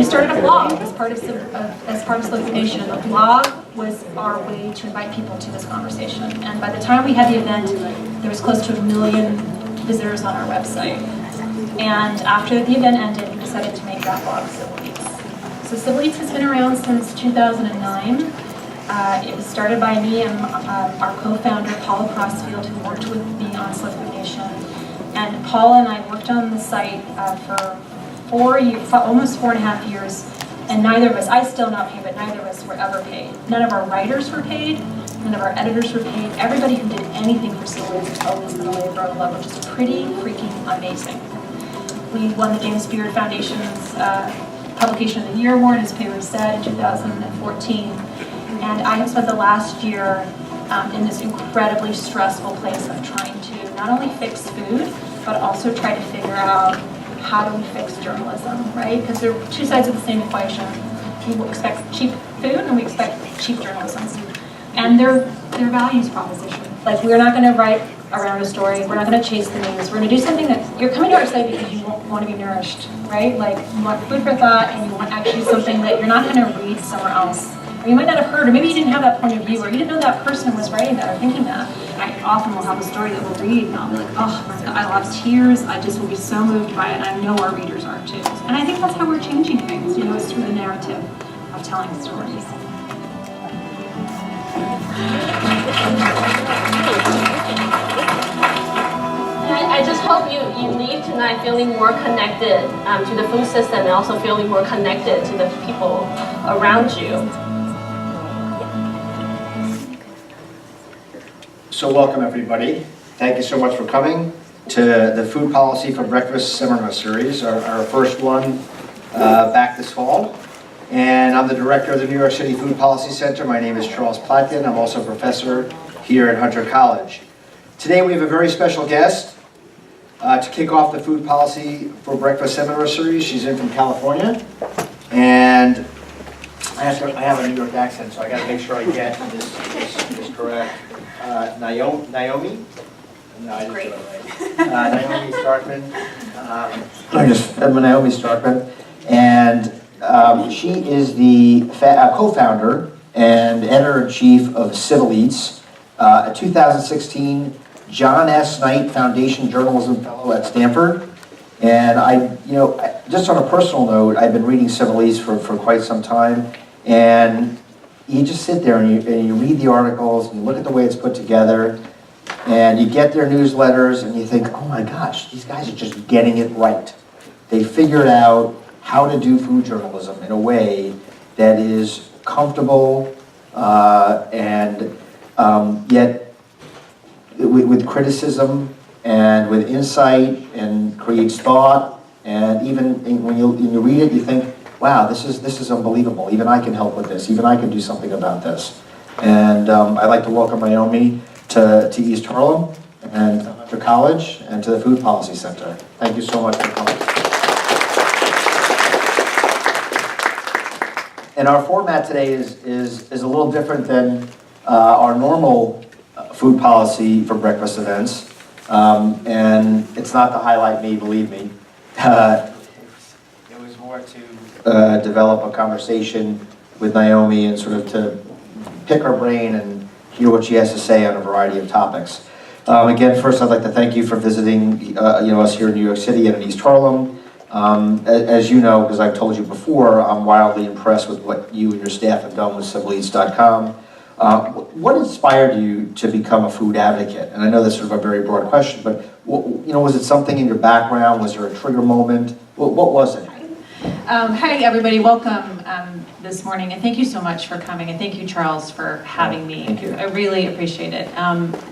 started a blog as part of Slow Food Nation. The blog was our way to invite people to this conversation. And by the time we had the event, there was close to 1 million visitors on our website. And after the event ended, we decided to make that blog Civil Eats. So Civil Eats has been around since 2009. It was started by me and our co-founder, Paula Crossfield, who worked with me on Slow Food Nation. And Paula and I worked on the site for almost 4.5 years, and neither of us, I still not paid, but neither of us were ever paid. None of our writers were paid, none of our editors were paid. Everybody who did anything for Civil Eats has always been a labor of love, which is pretty freaking amazing. We won the James Beard Foundation's Publication of the Year Award, as Pedro said, in 2014. And I have spent the last year in this incredibly stressful place of trying to not only fix food, but also try to figure out how do we fix journalism, right? Because they're two sides of the same equation. We expect cheap food and we expect cheap journalism. And their values proposition. Like, we're not going to write around a story, we're not going to chase the news, we're going to do something that, you're coming to our site because you want to be nourished, right? Like, you want food for thought and you want actually something that you're not going to read somewhere else. Or you might not have heard, or maybe you didn't have that point of view, or you didn't know that person was writing that or thinking that. I often will have a story that we'll read, and I'll be like, oh my God, I'll have tears, I just will be so moved by it, and I know our readers are too. And I think that's how we're changing things, it's through the narrative of telling stories. I just hope you leave tonight feeling more connected to the food system and also feeling more connected to the people around you. So welcome everybody. Thank you so much for coming to the Food Policy for Breakfast Seminar Series, our first one back this fall. And I'm the director of the New York City Food Policy Center. My name is Charles Plotkin. I'm also a professor here at Hunter College. Today we have a very special guest to kick off the Food Policy for Breakfast Seminar Series. She's in from California. And I have a New York accent, so I got to make sure I get this correct. Naomi? No, I didn't do it right. Naomi Starkman. Naomi Starkman. And she is the co-founder and editor-in-chief of Civil Eats, a 2016 John S. Knight Foundation Journalism Fellow at Stanford. And just on a personal note, I've been reading Civil Eats for quite some time, and you just sit there and you read the articles, and you look at the way it's put together, and you get their newsletters, and you think, oh my gosh, these guys are just getting it right. They figured out how to do food journalism in a way that is comfortable and yet with criticism and with insight, and creates thought. And even when you read it, you think, wow, this is unbelievable. Even I can help with this. Even I can do something about this. And I'd like to welcome Naomi to East Harlem and to Hunter College and to the Food Policy Center. Thank you so much for coming. And our format today is a little different than our normal food policy for breakfast events. And it's not to highlight me, believe me. It was more to develop a conversation with Naomi and sort of to pick her brain and hear what she has to say on a variety of topics. Again, first I'd like to thank you for visiting us here in New York City and in East Harlem. As you know, because I've told you before, I'm wildly impressed with what you and your staff have done with CivilEats.com. What inspired you to become a food advocate? And I know that's sort of a very broad question, but was it something in your background? Was there a trigger moment? What was it? Hi, everybody. Welcome this morning, and thank you so much for coming, and thank you, Charles, for having me. Thank you. I really appreciate it.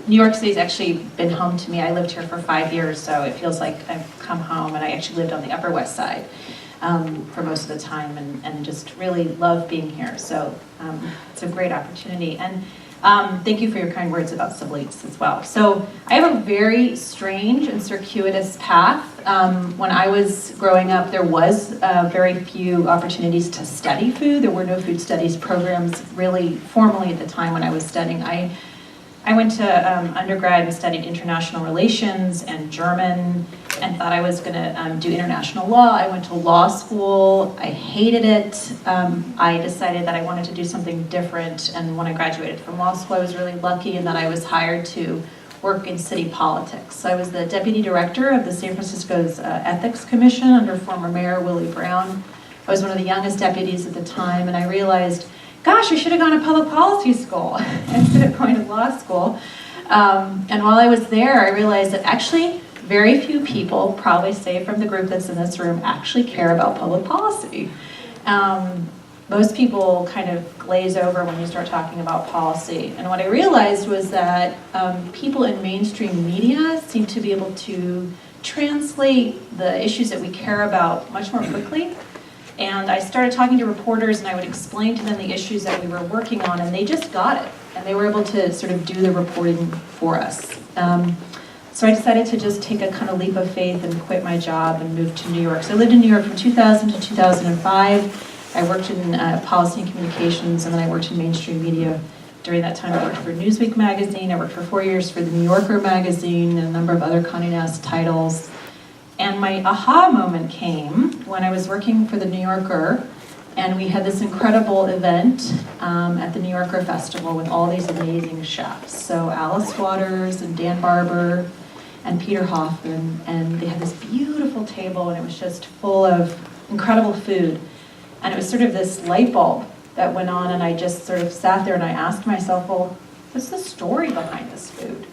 New York City's actually been home to me. I lived here for 5 years, so it feels like I've come home, and I actually lived on the Upper West Side for most of the time, and just really love being here. So it's a great opportunity. And thank you for your kind words about Civil Eats as well. So I have a very strange and circuitous path. When I was growing up, there was very few opportunities to study food. There were no food studies programs really formally at the time when I was studying. I I went to undergrad and studied international relations and German and thought I was going to do international law. I went to law school. I hated it. I decided that I wanted to do something different, and when I graduated from law school, I was really lucky in that I was hired to work in city politics. So I was the deputy director of the San Francisco's Ethics Commission under former Mayor Willie Brown. I was one of the youngest deputies at the time, and I realized, gosh, I should have gone to public policy school instead of going to law school. And while I was there, I realized that actually very few people, probably say from the group that's in this room, actually care about public policy. Most people kind of glaze over when you start talking about policy. And what I realized was that people in mainstream media seem to be able to translate the issues that we care about much more quickly. And I started talking to reporters, and I would explain to them the issues that we were working on, and they just got it. And they were able to sort of do the reporting for us. So I decided to just take a kind of leap of faith and quit my job and move to New York. So I lived in New York from 2000 to 2005. I worked in policy and communications, and then I worked in mainstream media. During that time, I worked for Newsweek magazine. I worked for 4 years for the New Yorker magazine and a number of other Condé Nast titles. And my aha moment came when I was working for the New Yorker, and we had this incredible event at the New Yorker Festival with all these amazing chefs. So Alice Waters and Dan Barber and Peter Hoffman, and they had this beautiful table, and it was just full of incredible food. And it was sort of this light bulb that went on, and I just sort of sat there and I asked myself, well, what's the story behind this food?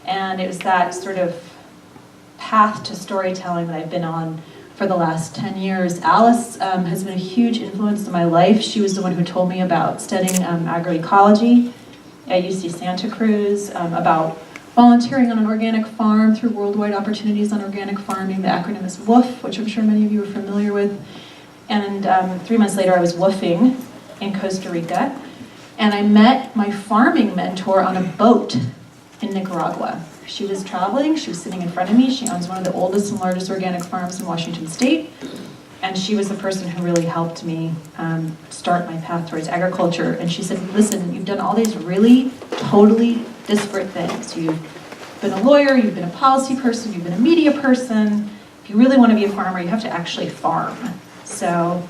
And it was that sort of path to storytelling that I've been on for the last 10 years. Alice has been a huge influence in my life. She was the one who told me about studying agroecology at UC Santa Cruz, about volunteering on an organic farm through Worldwide Opportunities on Organic Farming. The acronym is WOOF, which I'm sure many of you are familiar with. And 3 months later, I was woofing in Costa Rica, and I met my farming mentor on a boat in Nicaragua. She was traveling, she was sitting in front of me. She owns one of the oldest and largest organic farms in Washington State. And she was the person who really helped me start my path towards agriculture. And she said, listen, you've done all these really totally disparate things. You've been a lawyer, you've been a policy person, you've been a media person. If you really want to be a farmer, you have to actually farm. So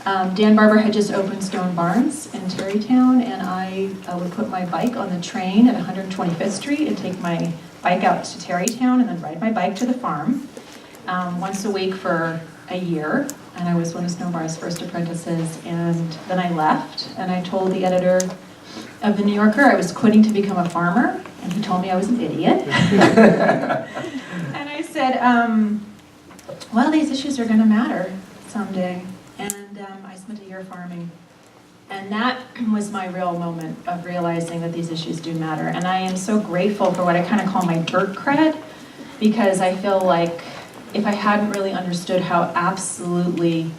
Dan Barber had just opened Stone Barns in Tarrytown, and I would put my bike on the train at 125th Street and take my bike out to Tarrytown and then ride my bike to the farm once a week for a year. And I was one of Stone Barns' first apprentices. And then I left, and I told the editor of the New Yorker I was quitting to become a farmer, and he told me I was an idiot. And I said, well, these issues are going to matter someday. And I spent a year farming. And that was my real moment of realizing that these issues do matter. And I am so grateful for what I kind of call my dirt cred, because I feel like if I hadn't really understood how absolutely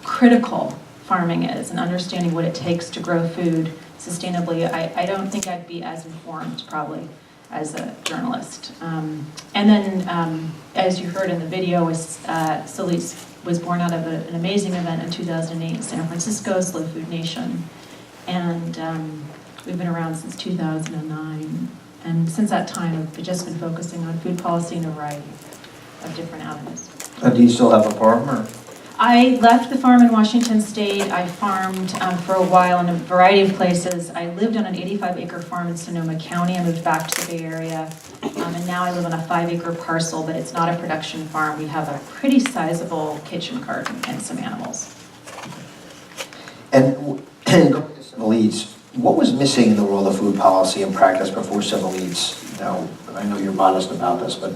critical farming is and understanding what it takes to grow food sustainably, I don't think I'd be as informed probably as a journalist. And then, as you heard in the video, Solis was born out of an amazing event in 2008 in San Francisco, Slow Food Nation. And we've been around since 2009. And since that time, I've just been focusing on food policy in a variety of different avenues. Do you still have a farm, or? I left the farm in Washington State. I farmed for a while in a variety of places. I lived on an 85-acre farm in Sonoma County. I moved back to the Bay Area. And now I live on a 5-acre parcel, but it's not a production farm. We have a pretty sizable kitchen garden and some animals. And going to Civil Eats, what was missing in the world of food policy and practice before Civil Eats? Now, I know you're modest about this, but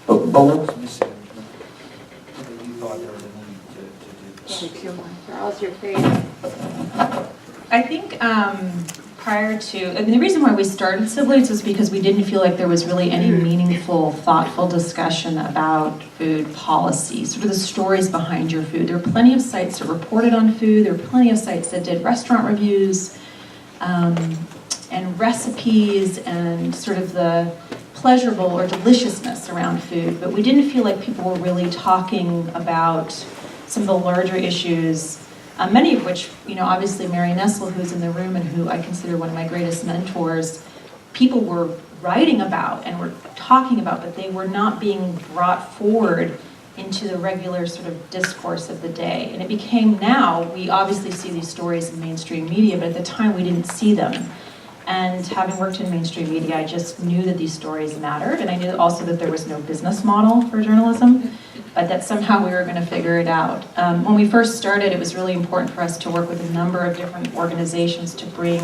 what was missing? You thought there was a need to do this? Charles, your face. I think prior to, I mean, the reason why we started Civil Eats was because we didn't feel like there was really any meaningful, thoughtful discussion about food policy, sort of the stories behind your food. There were plenty of sites that reported on food. There were plenty of sites that did restaurant reviews and recipes and sort of the pleasurable or deliciousness around food. But we didn't feel like people were really talking about some of the larger issues, many of which, obviously Mary Nestle, who's in the room and who I consider one of my greatest mentors, people were writing about and were talking about, but they were not being brought forward into the regular sort of discourse of the day. And it became now, we obviously see these stories in mainstream media, but at the time we didn't see them. And having worked in mainstream media, I just knew that these stories mattered, and I knew also that there was no business model for journalism, but that somehow we were going to figure it out. When we first started, it was really important for us to work with a number of different organizations to bring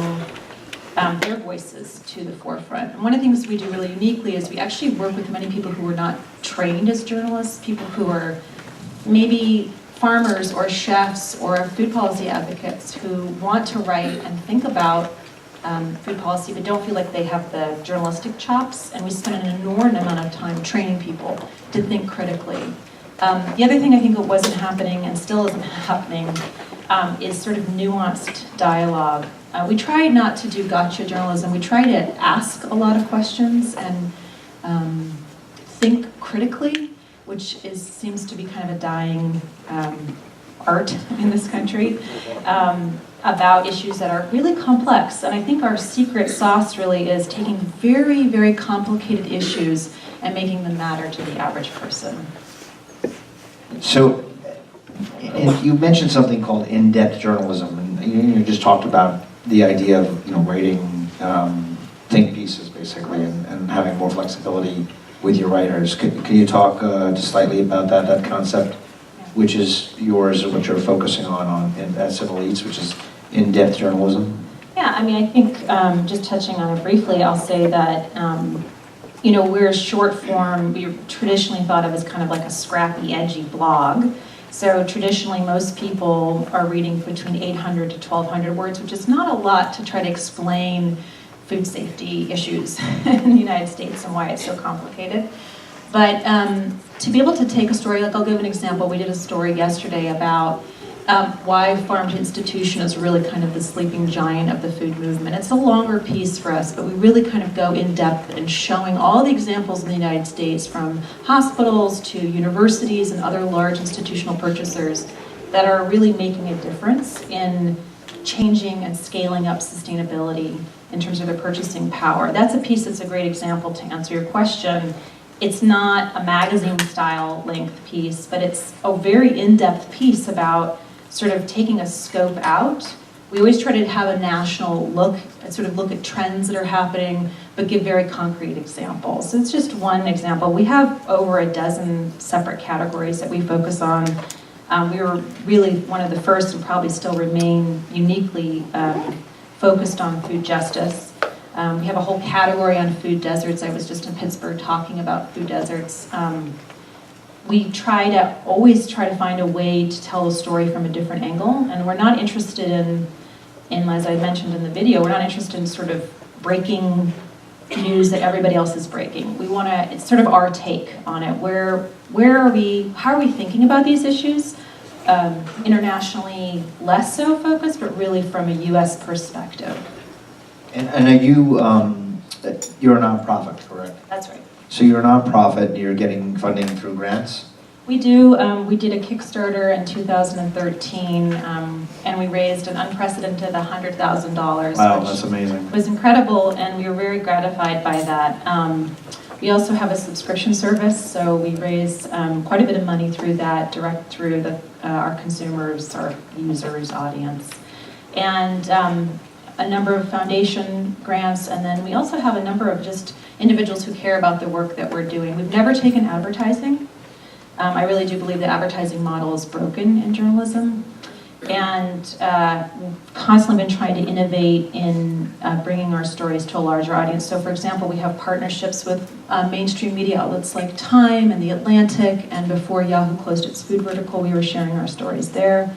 their voices to the forefront. And one of the things we do really uniquely is we actually work with many people who are not trained as journalists, people who are maybe farmers or chefs or food policy advocates who want to write and think about food policy but don't feel like they have the journalistic chops, and we spend an inordinate amount of time training people to think critically. The other thing I think that wasn't happening and still isn't happening is sort of nuanced dialogue. We try not to do gotcha journalism. We try to ask a lot of questions and think critically, which seems to be kind of a dying art in this country, about issues that are really complex. And I think our secret sauce really is taking very, very complicated issues and making them matter to the average person. So, and you mentioned something called in-depth journalism, and you just talked about the idea of writing think pieces basically, and having more flexibility with your writers. Can you talk just slightly about that concept, which is yours, or what you're focusing on at Civil Elites, which is in-depth journalism? Yeah, I mean, I think just touching on it briefly, I'll say that we're short form. We're traditionally thought of as kind of like a scrappy, edgy blog. So traditionally, most people are reading between 800 to 1,200 words, which is not a lot to try to explain food safety issues in the United States and why it's so complicated. But to be able to take a story, like I'll give an example. We did a story yesterday about why farm-to-institution is really kind of the sleeping giant of the food movement. It's a longer piece for us, but we really kind of go in depth in showing all the examples in the United States, from hospitals to universities and other large institutional purchasers, that are really making a difference in changing and scaling up sustainability in terms of their purchasing power. That's a piece that's a great example to answer your question. It's not a magazine-style length piece, but it's a very in-depth piece about sort of taking a scope out. We always try to have a national look, sort of look at trends that are happening, but give very concrete examples. So it's just one example. We have over a dozen separate categories that we focus on. We were really one of the first, and probably still remain uniquely focused on food justice. We have a whole category on food deserts. I was just in Pittsburgh talking about food deserts. We always try to find a way to tell the story from a different angle, and we're not interested in, as I mentioned in the video, we're not interested in sort of breaking news that everybody else is breaking. It's sort of our take on it. How are we thinking about these issues? Internationally, less so focused, but really from a US perspective. And are you're a nonprofit, correct? That's right. So you're a nonprofit, and you're getting funding through grants? We do. We did a Kickstarter in 2013, and we raised an unprecedented $100,000. Wow, that's amazing. It was incredible, and we were very gratified by that. We also have a subscription service, so we raise quite a bit of money through that, direct through our consumers, our users, audience. And a number of foundation grants, and then we also have a number of just individuals who care about the work that we're doing. We've never taken advertising. I really do believe the advertising model is broken in journalism, and we've constantly been trying to innovate in bringing our stories to a larger audience. So for example, we have partnerships with mainstream media outlets like Time and The Atlantic, and before Yahoo closed its food vertical, we were sharing our stories there.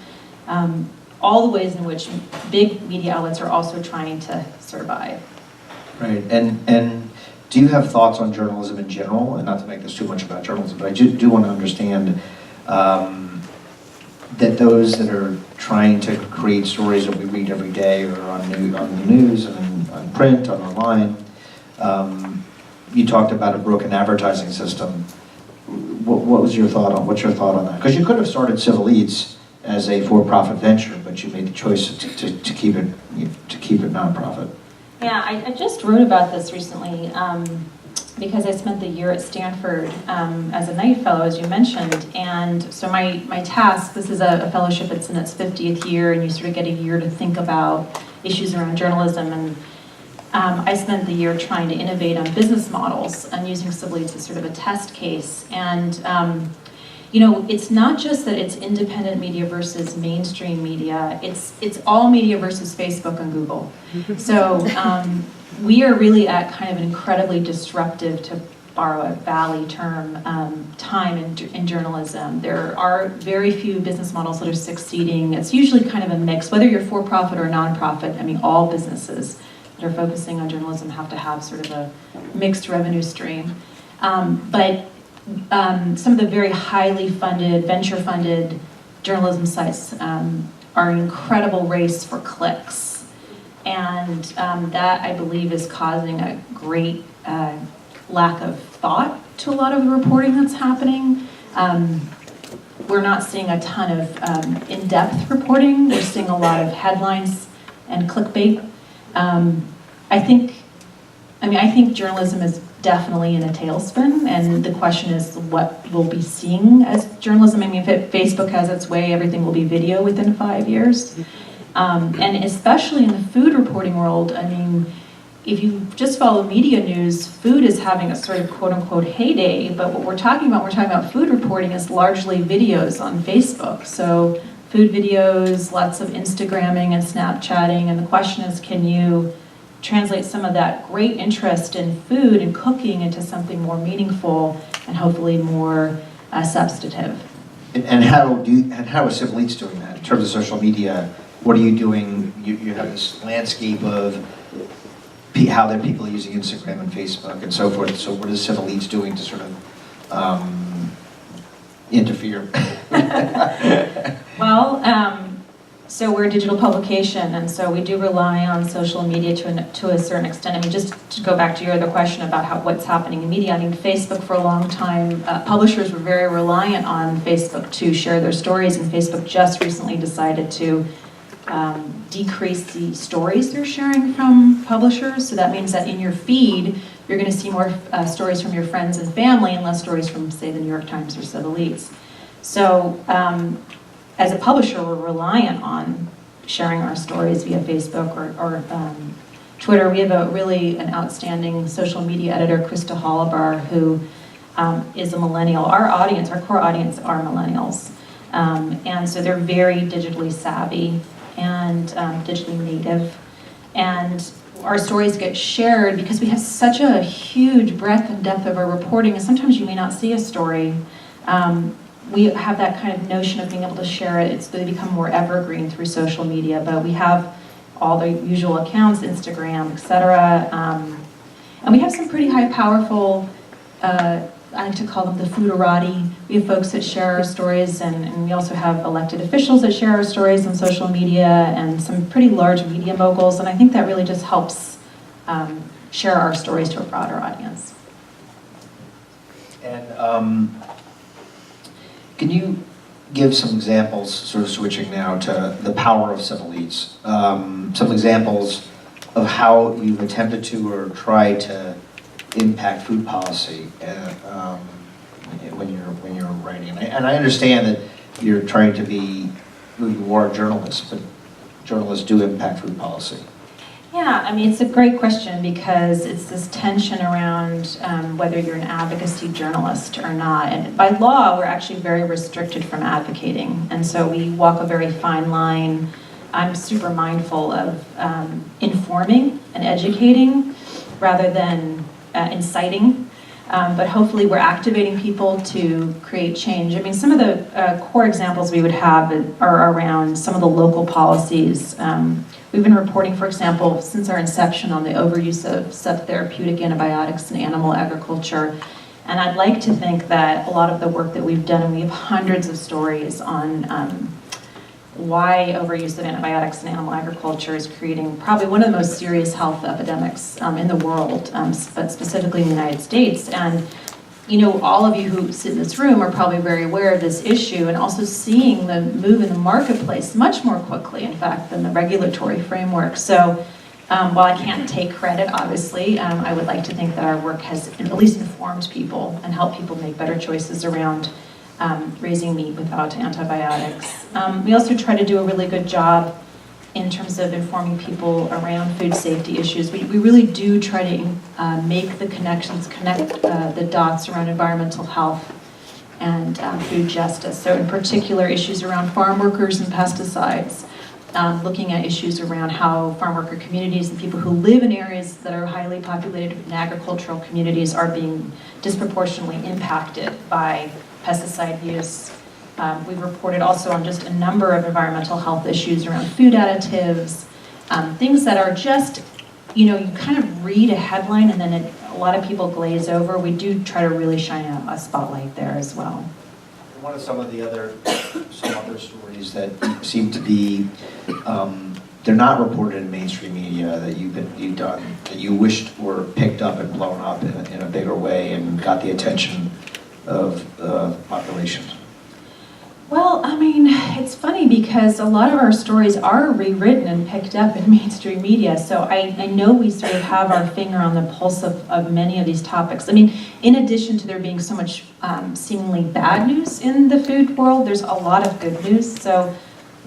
All the ways in which big media outlets are also trying to survive. Right, and do you have thoughts on journalism in general? And not to make this too much about journalism, but I do want to understand that those that are trying to create stories that we read every day, or on the news and on print, on online, you talked about a broken advertising system. What's your thought on that? Because you could have started Civil Elites as a for-profit venture, but you made the choice to keep it nonprofit. Yeah, I just wrote about this recently because I spent the year at Stanford as a Knight Fellow, as you mentioned. And so my task, this is a fellowship that's in its 50th year, and you sort of get a year to think about issues around journalism. And I spent the year trying to innovate on business models and using Civil Leads as sort of a test case. And you know, it's not just that it's independent media versus mainstream media, it's all media versus Facebook and Google. So we are really at kind of an incredibly disruptive, to borrow a Valley term, time in journalism. There are very few business models that are succeeding. It's usually kind of a mix, whether you're for-profit or nonprofit. I mean, all businesses that are focusing on journalism have to have sort of a mixed revenue stream. But some of the very highly funded, venture-funded journalism sites are an incredible race for clicks. And that, I believe, is causing a great lack of thought to a lot of the reporting that's happening. We're not seeing a ton of in-depth reporting. We're seeing a lot of headlines and clickbait. I think journalism is definitely in a tailspin, and the question is what we'll be seeing as journalism. I mean, if Facebook has its way, everything will be video within 5 years. And especially in the food reporting world, I mean, if you just follow media news, food is having a sort of quote-unquote heyday, but what we're talking about food reporting is largely videos on Facebook. So food videos, lots of Instagramming and Snapchatting, and the question is, can you translate some of that great interest in food and cooking into something more meaningful and hopefully more substantive? And how is Civil Leads doing that in terms of social media? What are you doing? You have this landscape of how their people are using Instagram and Facebook and so forth. So what is Civil Leads doing to sort of interfere? Well, so we're a digital publication, and so we do rely on social media to a certain extent. I mean, just to go back to your other question about what's happening in media, I mean, Facebook for a long time, publishers were very reliant on Facebook to share their stories, and Facebook just recently decided to decrease the stories they're sharing from publishers. So that means that in your feed, you're going to see more stories from your friends and family and less stories from, say, the New York Times or Civil Leads. So as a publisher, we're reliant on sharing our stories via Facebook or Twitter. We have an outstanding social media editor, Krista Hollabar, who is a millennial. Our core audience are millennials. And so they're very digitally savvy and digitally native. And our stories get shared because we have such a huge breadth and depth of our reporting, and sometimes you may not see a story. We have that kind of notion of being able to share it. They become more evergreen through social media, but we have all the usual accounts, Instagram, etc. And we have some pretty high, powerful, I like to call them the foodorati. We have folks that share our stories, and we also have elected officials that share our stories on social media, and some pretty large media moguls, and I think that really just helps share our stories to a broader audience. And can you give some examples, sort of switching now to the power of Civil Leads, some examples of how you've attempted to or tried to impact food policy when you're writing? And I understand that you're trying to be who you are, journalists, but journalists do impact food policy. Yeah, I mean, it's a great question because it's this tension around whether you're an advocacy journalist or not. And by law, we're actually very restricted from advocating. And so we walk a very fine line. I'm super mindful of informing and educating rather than inciting. But hopefully we're activating people to create change. I mean, some of the core examples we would have are around some of the local policies. We've been reporting, for example, since our inception on the overuse of subtherapeutic antibiotics in animal agriculture. And I'd like to think that a lot of the work that we've done, and we have hundreds of stories on why overuse of antibiotics in animal agriculture is creating probably one of the most serious health epidemics in the world, but specifically in the United States. And you know, all of you who sit in this room are probably very aware of this issue and also seeing the move in the marketplace much more quickly, in fact, than the regulatory framework. So While I can't take credit, obviously, I would like to think that our work has at least informed people and helped people make better choices around raising meat without antibiotics. We also try to do a really good job in terms of informing people around food safety issues. We really do try to make the connections, connect the dots around environmental health and food justice. So in particular, issues around farm workers and pesticides, looking at issues around how farm worker communities and people who live in areas that are highly populated and agricultural communities are being disproportionately impacted by pesticide use. We've reported also on just a number of environmental health issues around food additives, things that are just, you kind of read a headline and then a lot of people glaze over. We do try to really shine a spotlight there as well. One of some other stories that seem to be, they're not reported in mainstream media that you've done, that you wished were picked up and blown up in a bigger way and got the attention of the population. Well, I mean, it's funny because a lot of our stories are rewritten and picked up in mainstream media, so I know we sort of have our finger on the pulse of many of these topics. I mean, in addition to there being so much seemingly bad news in the food world, there's a lot of good news, so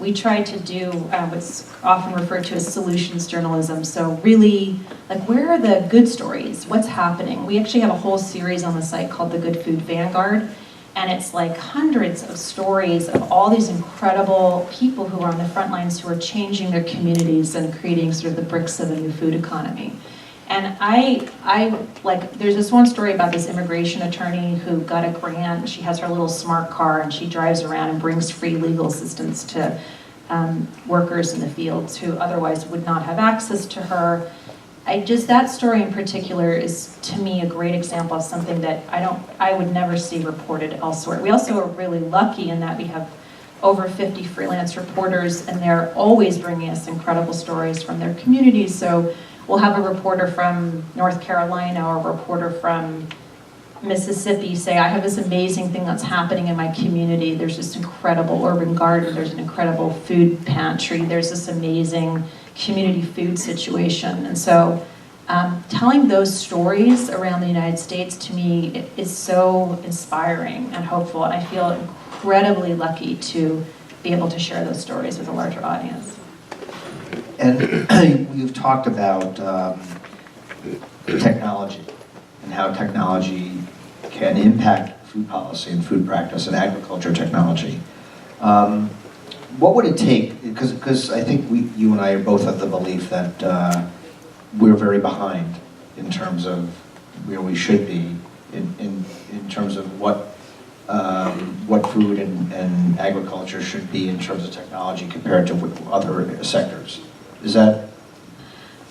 we try to do what's often referred to as solutions journalism, so really, like, where are the good stories? What's happening? We actually have a whole series on the site called the Good Food Vanguard, and it's like hundreds of stories of all these incredible people who are on the front lines who are changing their communities and creating sort of the bricks of a new food economy. And I like, there's this one story about this immigration attorney who got a grant. She has her little smart car and she drives around and brings free legal assistance to workers in the fields who otherwise would not have access to her. That story in particular is, to me, a great example of something that I would never see reported elsewhere. We also are really lucky in that we have over 50 freelance reporters, and they're always bringing us incredible stories from their communities. So we'll have a reporter from North Carolina or a reporter from Mississippi say, I have this amazing thing that's happening in my community. There's this incredible urban garden. There's an incredible food pantry. There's this amazing community food situation. And so telling those stories around the United States, to me, is so inspiring and hopeful. And I feel incredibly lucky to be able to share those stories with a larger audience. And you've talked about technology and how technology can impact food policy and food practice and agriculture technology. What would it take, because I think you and I are both of the belief that we're very behind in terms of where we should be in terms of what food and agriculture should be in terms of technology compared to other sectors. Is that?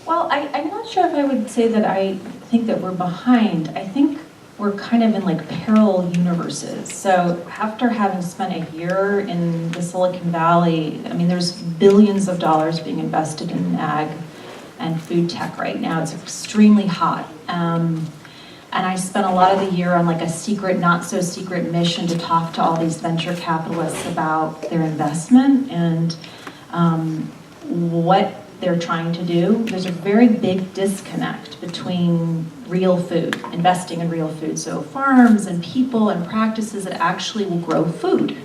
Well, I'm not sure if I would say that I think that we're behind. I think we're kind of in like parallel universes. So after having spent a year in the Silicon Valley, I mean, there's billions of dollars being invested in ag and food tech right now. It's extremely hot. And I spent a lot of the year on like a secret, not so secret mission to talk to all these venture capitalists about their investment and what they're trying to do. There's a very big disconnect between real food, investing in real food. So farms and people and practices that actually will grow food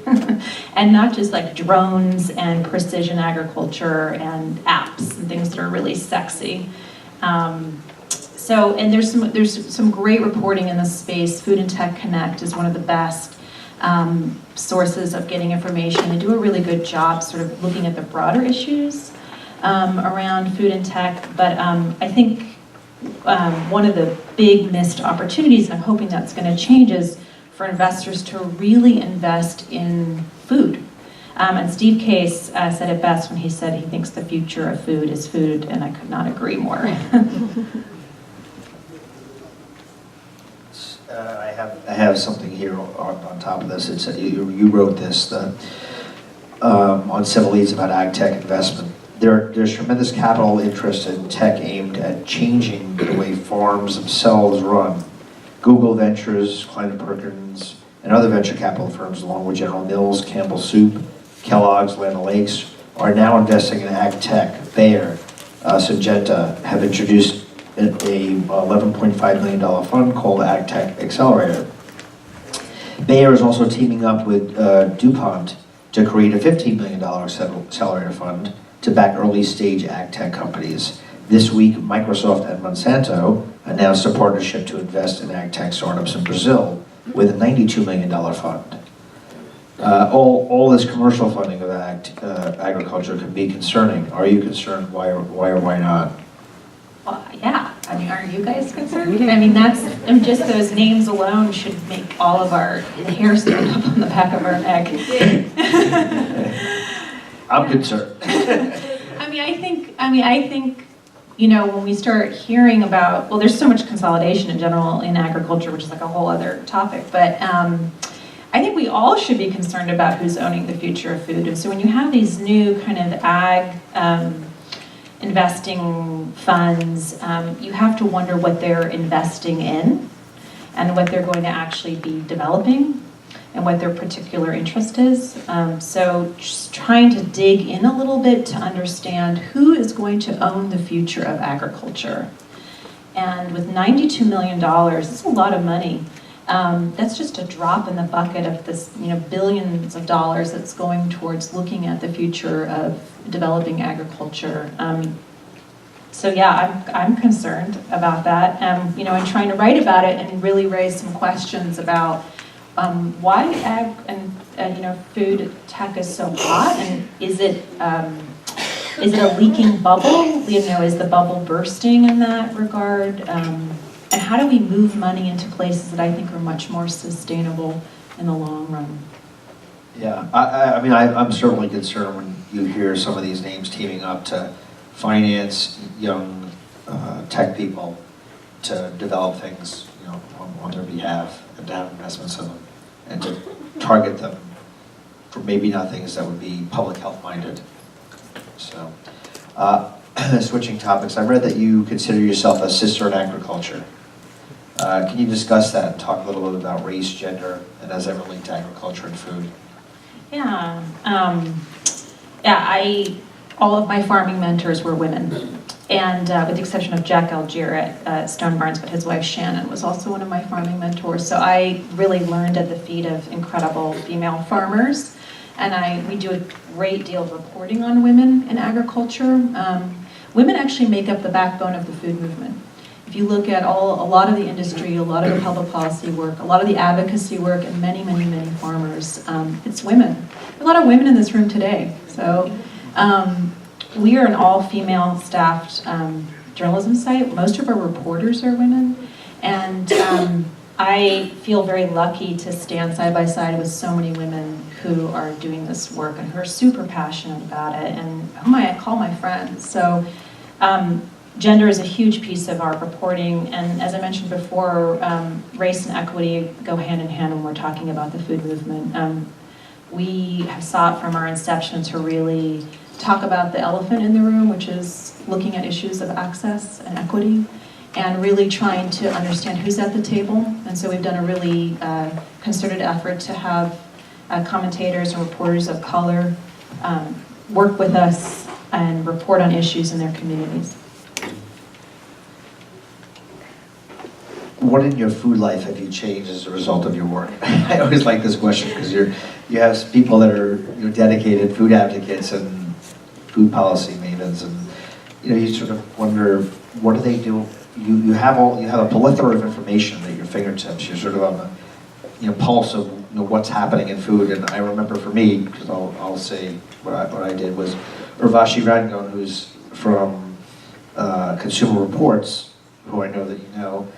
and not just like drones and precision agriculture and apps and things that are really sexy. And there's some great reporting in this space. Food and Tech Connect is one of the best sources of getting information. They do a really good job sort of looking at the broader issues around food and tech, but I think one of the big missed opportunities, and I'm hoping that's going to change, is for investors to really invest in food. And Steve Case said it best when he said he thinks the future of food is food, and I could not agree more. I have something here on top of this. It's you wrote this on Civil Leads about ag tech investment. There's tremendous capital interest in tech aimed at changing the way farms themselves run. Google Ventures, Klein & Perkins, and other venture capital firms, along with General Mills, Campbell Soup, Kellogg's, Land O'Lakes, are now investing in ag tech. Bayer, Syngenta, have introduced a $11.5 million fund called AgTech Accelerator. Bayer is also teaming up with DuPont to create a $15 million accelerator fund to back early-stage AgTech companies. This week, Microsoft and Monsanto announced a partnership to invest in AgTech startups in Brazil with a $92 million fund. All this commercial funding of agriculture can be concerning. Are you concerned? Why or why not? Well, yeah, I mean, aren't you guys concerned? I mean, just those names alone should make all of our hair stand up on the back of our neck. I'm concerned. I think, you know, when we start hearing about, well, there's so much consolidation in general in agriculture, which is like a whole other topic, but I think we all should be concerned about who's owning the future of food. And so when you have these new kind of ag investing funds, you have to wonder what they're investing in and what they're going to actually be developing and what their particular interest is. So just trying to dig in a little bit to understand who is going to own the future of agriculture. And with $92 million, it's a lot of money. That's just a drop in the bucket of this, you know, billions of dollars that's going towards looking at the future of developing agriculture. So yeah, I'm concerned about that. You know, and trying to write about it and really raise some questions about why ag and you know, food tech is so hot, and is it a leaking bubble? You know, is the bubble bursting in that regard? And how do we move money into places that I think are much more sustainable in the long run? Yeah, I mean, I'm certainly concerned when you hear some of these names teaming up to finance young tech people to develop things, you know, on their behalf, and to have investments in them, and to target them for maybe not things that would be public health minded. So, switching topics, I read that you consider yourself a sister in agriculture. Can you discuss that and talk a little bit about race, gender, and as ever linked to agriculture and food? Yeah, all of my farming mentors were women, and with the exception of Jack Algier at Stone Barns, but his wife Shannon was also one of my farming mentors. So I really learned at the feet of incredible female farmers, and we do a great deal of reporting on women in agriculture. Women actually make up the backbone of the food movement. If you look at a lot of the industry, a lot of the public policy work, a lot of the advocacy work, and many, many, many farmers, it's women. A lot of women in this room today. So we are an all-female staffed journalism site. Most of our reporters are women. And I feel very lucky to stand side by side with so many women who are doing this work and who are super passionate about it, and whom I call my friends. So gender is a huge piece of our reporting, and as I mentioned before, race and equity go hand in hand when we're talking about the food movement. We have sought from our inception to really talk about the elephant in the room, which is looking at issues of access and equity, and really trying to understand who's at the table. And so we've done a really concerted effort to have commentators and reporters of color work with us and report on issues in their communities. What in your food life have you changed as a result of your work? I always like this question because you have people that are dedicated food advocates and food policy mavens, and you sort of wonder, what do they do? You have a plethora of information at your fingertips. You're sort of on the pulse of what's happening in food. And I remember for me, because I'll say what I did was Urvashi Rangan, who's from Consumer Reports, who I know that you know,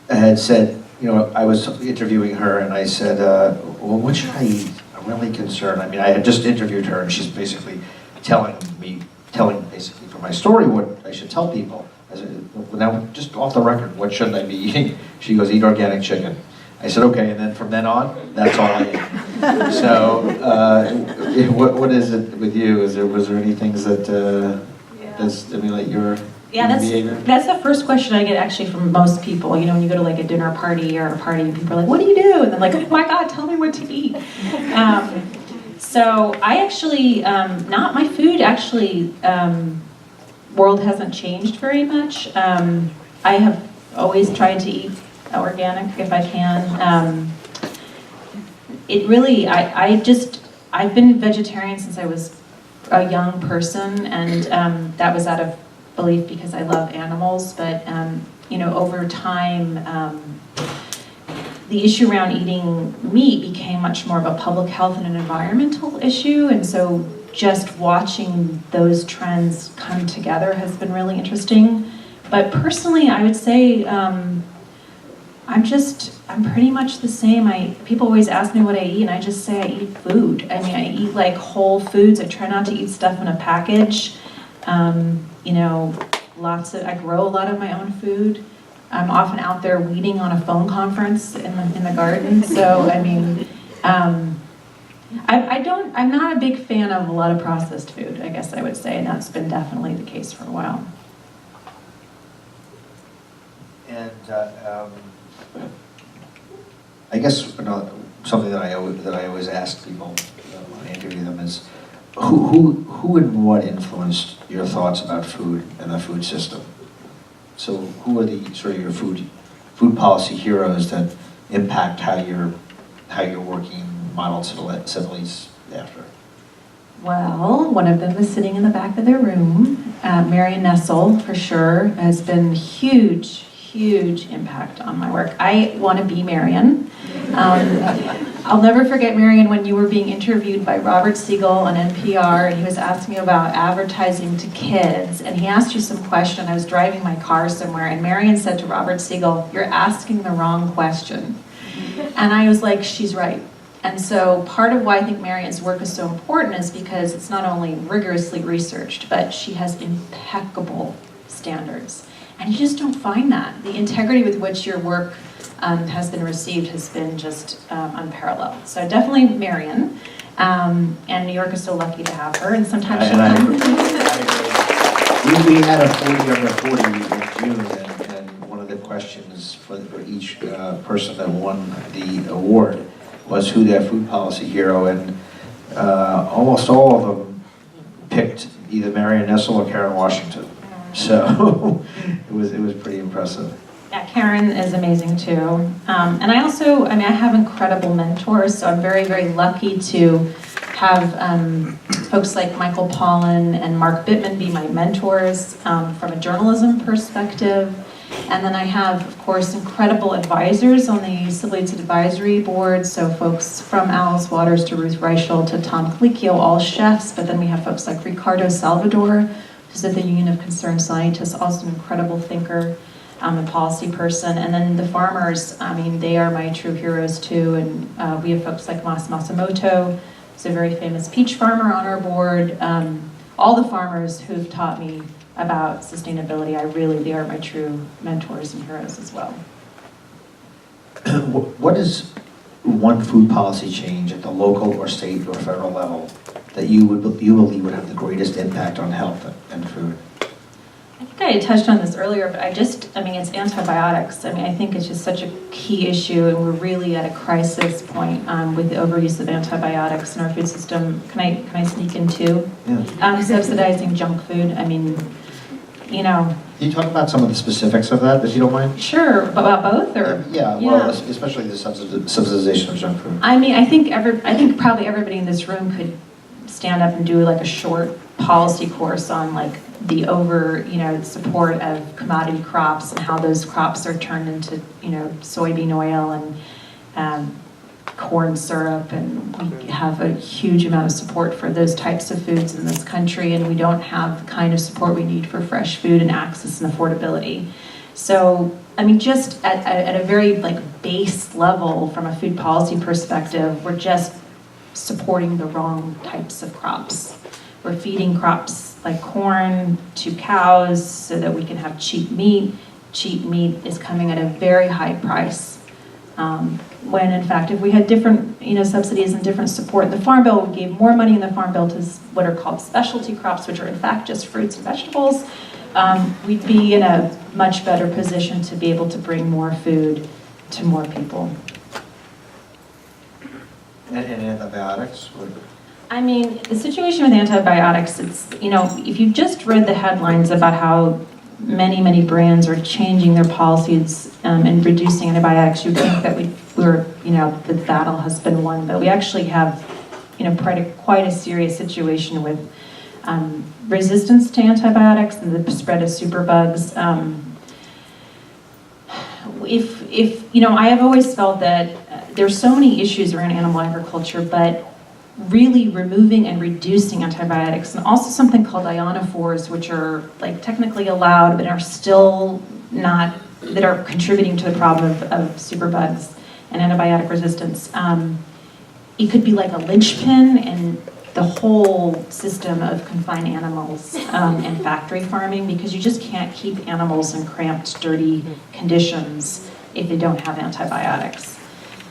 had said, I was interviewing her and I said, well, what should I eat? I'm really concerned. I mean, I had just interviewed her and she's basically telling basically for my story what I should tell people. I said, well, now just off the record, what should I be eating? She goes, eat organic chicken. I said, okay, and then from then on, that's all I ate. So, what is it with you? Was there any things that stimulate your behavior? That's the first question I get actually from most people. When you go to like a dinner party or a party and people are like, what do you do? And then like, oh my God, tell me what to eat. So I actually, not my food actually world hasn't changed very much. I have always tried to eat organic if I can. It really, I've been vegetarian since I was a young person, and that was out of belief because I love animals, but over time, the issue around eating meat became much more of a public health and an environmental issue, and so just watching those trends come together has been really interesting. But personally, I would say I'm pretty much the same. People always ask me what I eat, and I just say I eat food. I mean, I eat like whole foods. I try not to eat stuff in a package. I grow a lot of my own food. I'm often out there weeding on a phone conference in the garden. So, I mean, I'm not a big fan of a lot of processed food, I guess I would say, and that's been definitely the case for a while. And I guess something that I always ask people when I interview them is, who and what influenced your thoughts about food and the food system? So who are the sort of your food policy heroes that impact how you're working modeled civilities after? Well, one of them is sitting in the back of their room. Marion Nessel, for sure, has been huge impact on my work. I want to be Marion. I'll never forget, Marion, when you were being interviewed by Robert Siegel on NPR, and he was asking you about advertising to kids, and he asked you some question. I was driving my car somewhere, and Marion said to Robert Siegel, "You're asking the wrong question." And I was like, she's right. And so part of why I think Marion's work is so important is because it's not only rigorously researched, but she has impeccable standards. And you just don't find that. The integrity with which your work has been received has been just unparalleled. So definitely Marion. And New York is so lucky to have her, and sometimes she comes. We had a 40 under 40 in June, and one of the questions for each person that won the award was who their food policy hero, and almost all of them picked either Marion Nessel or Karen Washington. So it was pretty impressive. Yeah, Karen is amazing too. And I have incredible mentors, so I'm very, very lucky to have folks like Michael Pollan and Mark Bittman be my mentors from a journalism perspective. And then I have, of course, incredible advisors on the Civil Aids Advisory Board, so folks from Alice Waters to Ruth Reichel to Tom Colicchio, all chefs, but then we have folks like Ricardo Salvador, who's at the Union of Concerned Scientists, also an incredible thinker, a policy person. And then the farmers, I mean, they are my true heroes too, and we have folks like Mas Masamoto, who's a very famous peach farmer on our board. All the farmers who've taught me about sustainability, they are my true mentors and heroes as well. What is one food policy change at the local or state or federal level that you believe would have the greatest impact on health and food? I think I had touched on this earlier, but it's antibiotics. I think it's just such a key issue, and we're really at a crisis point with the overuse of antibiotics in our food system. Can I sneak in too? Yeah. Subsidizing junk food. Can you talk about some of the specifics of that, if you don't mind? Sure, about both, or well, especially the subsidization of junk food. I think probably everybody in this room could stand up and do like a short policy course on like the support of commodity crops and how those crops are turned into soybean oil and corn syrup, and we have a huge amount of support for those types of foods in this country, and we don't have the kind of support we need for fresh food and access and affordability. So, just at a very base level from a food policy perspective, we're just supporting the wrong types of crops. We're feeding crops like corn to cows so that we can have cheap meat. Cheap meat is coming at a very high price. When in fact, if we had different subsidies and different support in the Farm Bill, we gave more money in the Farm Bill to what are called specialty crops, which are in fact just fruits and vegetables, we'd be in a much better position to be able to bring more food to more people. And antibiotics? I mean, the situation with antibiotics, it's, you know, if you just read the headlines about how many brands are changing their policies and reducing antibiotics, you'd think that we're, you know, the battle has been won, but we actually have, you know, quite a serious situation with resistance to antibiotics and the spread of superbugs. If you know, I have always felt that there's so many issues around animal agriculture, but really removing and reducing antibiotics, and also something called ionophores, which are like technically allowed but are still not, that are contributing to the problem of superbugs and antibiotic resistance. It could be like a linchpin in the whole system of confined animals and factory farming, because you just can't keep animals in cramped, dirty conditions if they don't have antibiotics.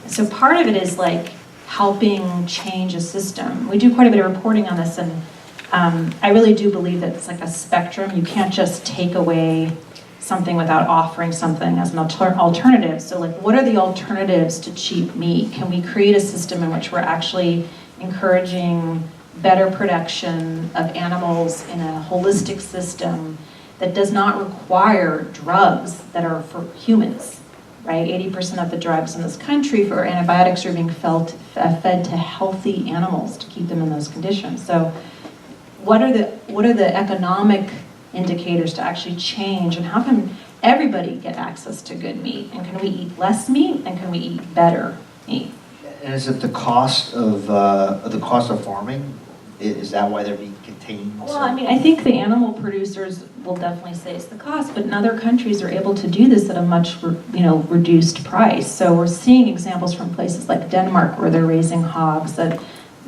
So part of it is like helping change a system. We do quite a bit of reporting on this, and I really do believe that it's like a spectrum. You can't just take away something without offering something as an alternative. So like, what are the alternatives to cheap meat? Can we create a system in which we're actually encouraging better production of animals in a holistic system that does not require drugs that are for humans? Right, 80% of the drugs in this country for antibiotics are being fed to healthy animals to keep them in those conditions. So, what are the economic indicators to actually change, and how can everybody get access to good meat? And can we eat less meat, and can we eat better meat? And is it the cost of farming? Is that why they're being contained? Well, I mean, I think the animal producers will definitely say it's the cost, but in other countries are able to do this at a much, reduced price. So we're seeing examples from places like Denmark where they're raising hogs at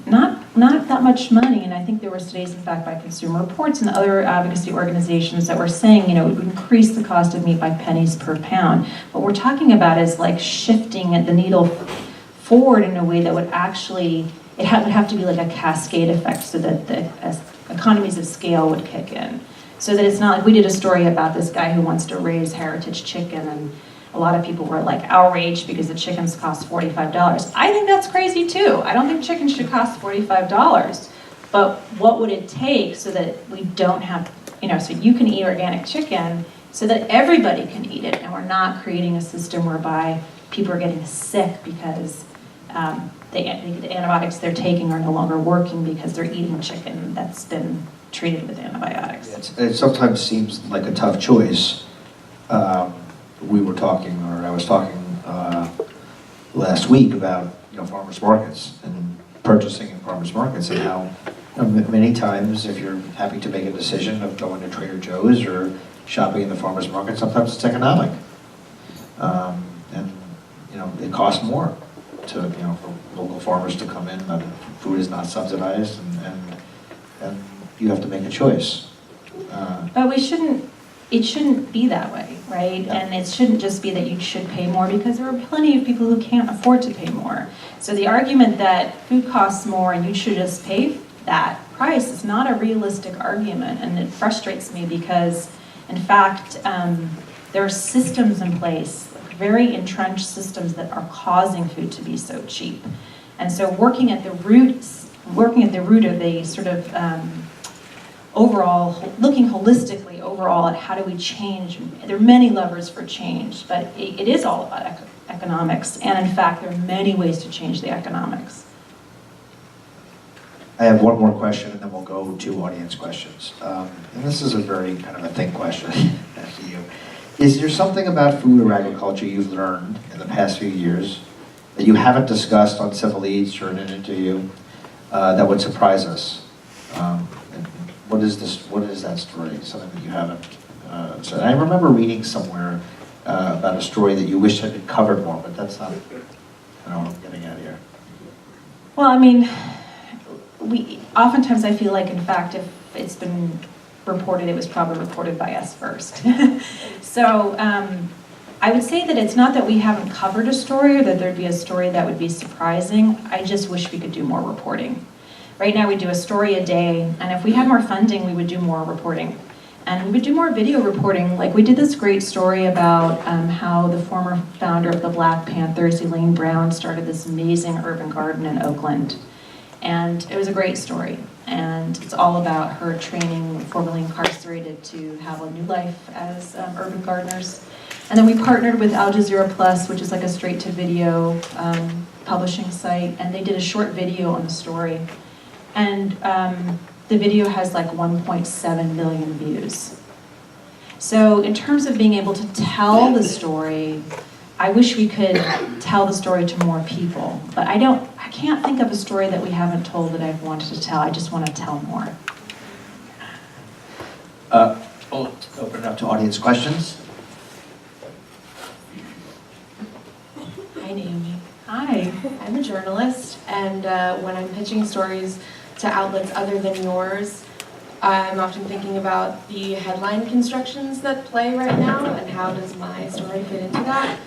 not that much money. And I think there were studies, in fact, by Consumer Reports and other advocacy organizations that were saying, it would increase the cost of meat by pennies per pound. What we're talking about is like shifting the needle forward in a way that would actually, would have to be like a cascade effect, so that the economies of scale would kick in. So that it's not like we did a story about this guy who wants to raise heritage chicken, and a lot of people were like outraged because the chickens cost $45. I think that's crazy too. I don't think chicken should cost $45. But what would it take so that we don't have, so you can eat organic chicken so that everybody can eat it, and we're not creating a system whereby people are getting sick because the antibiotics they're taking are no longer working because they're eating chicken that's been treated with antibiotics. It sometimes seems like a tough choice. I was talking last week about farmers markets and purchasing in farmers markets, and how many times if you're having to make a decision of going to Trader Joe's or shopping in the farmers market, sometimes it's economic, and it costs more to for local farmers to come in. Food is not subsidized, and you have to make a choice. But it shouldn't be that way, right? Yeah. And it shouldn't just be that you should pay more, because there are plenty of people who can't afford to pay more. So the argument that food costs more and you should just pay that price is not a realistic argument, and it frustrates me because, in fact, there are systems in place, very entrenched systems, that are causing food to be so cheap. And so working at the root of the sort of overall, looking holistically overall at how do we change. There are many levers for change, but it is all about economics, and in fact there are many ways to change the economics. I have one more question, and then we'll go to audience questions. And this is a very kind of a thick question to you. Is there something about food or agriculture you've learned in the past few years that you haven't discussed on Civil Eats or in an interview that would surprise us? What is that story? Something that you haven't said? I remember reading somewhere about a story that you wish had been covered more, but that's not what I'm getting at here. Well, I mean, oftentimes I feel like, in fact, if it's been reported, it was probably reported by us first. So I would say that it's not that we haven't covered a story or that there'd be a story that would be surprising. I just wish we could do more reporting. Right now we do a story a day, and if we had more funding, we would do more reporting. And we would do more video reporting. Like, we did this great story about how the former founder of the Black Panthers, Elaine Brown, started this amazing urban garden in Oakland. And it was a great story. And it's all about her training formerly incarcerated to have a new life as urban gardeners. And then we partnered with Al Jazeera Plus, which is like a straight-to-video publishing site, and they did a short video on the story. And the video has like 1.7 million views. So in terms of being able to tell the story, I wish we could tell the story to more people, but I can't think of a story that we haven't told that I've wanted to tell. I just want to tell more. We'll open it up to audience questions. Hi, Naomi. Hi. I'm a journalist, and when I'm pitching stories to outlets other than yours, I'm often thinking about the headline constructions that play right now, and how does my story fit into that.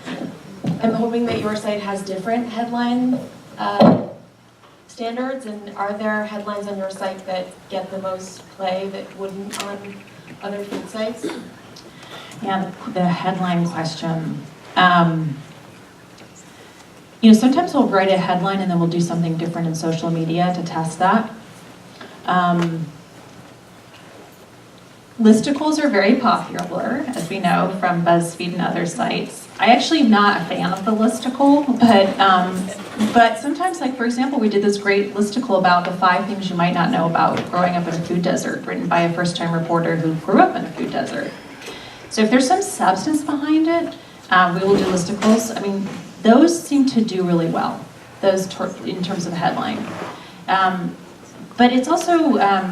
I'm hoping that your site has different headline standards, and are there headlines on your site that get the most play that wouldn't on other food sites? Yeah, the headline question. Sometimes we'll write a headline and then we'll do something different in social media to test that. Listicles are very popular, as we know from BuzzFeed and other sites. I actually am not a fan of the listicle, but sometimes, like for example, we did this great listicle about the 5 things you might not know about growing up in a food desert, written by a first-time reporter who grew up in a food desert. So if there's some substance behind it, we will do listicles. I mean, those seem to do really well, those in terms of headline. But it's also, I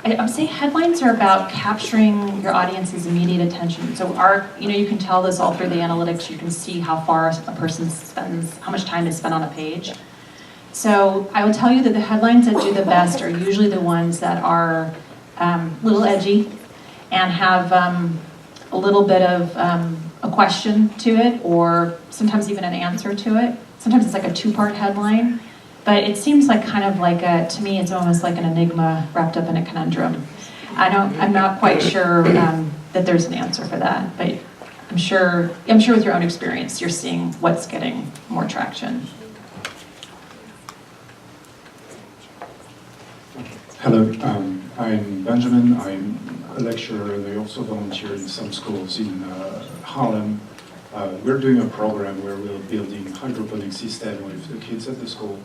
would say headlines are about capturing your audience's immediate attention. So you can tell this all through the analytics. You can see how far a person spends, how much time is spent on a page. So I would tell you that the headlines that do the best are usually the ones that are a little edgy and have a little bit of a question to it, or sometimes even an answer to it. Sometimes it's like a 2-part headline. But it seems like to me, it's almost like an enigma wrapped up in a conundrum. I'm not quite sure that there's an answer for that, but I'm sure with your own experience, you're seeing what's getting more traction. Hello, I'm Benjamin. I'm a lecturer and I also volunteer in some schools in Harlem. We're doing a program where we're building hydroponic system with the kids at the school.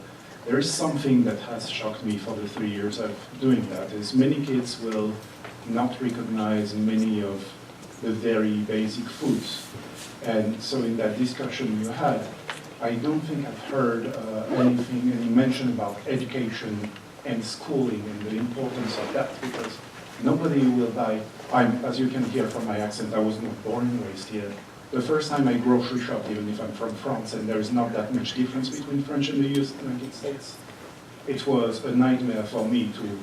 There is something that has shocked me for the 3 years of doing that, is many kids will not recognize many of the very basic foods. And so in that discussion you had, I don't think I've heard any mention about education and schooling and the importance of that, because nobody will buy, as you can hear from my accent, I was not born and raised here. The first time I grocery shop, even if I'm from France, and there is not that much difference between French and the United States, it was a nightmare for me to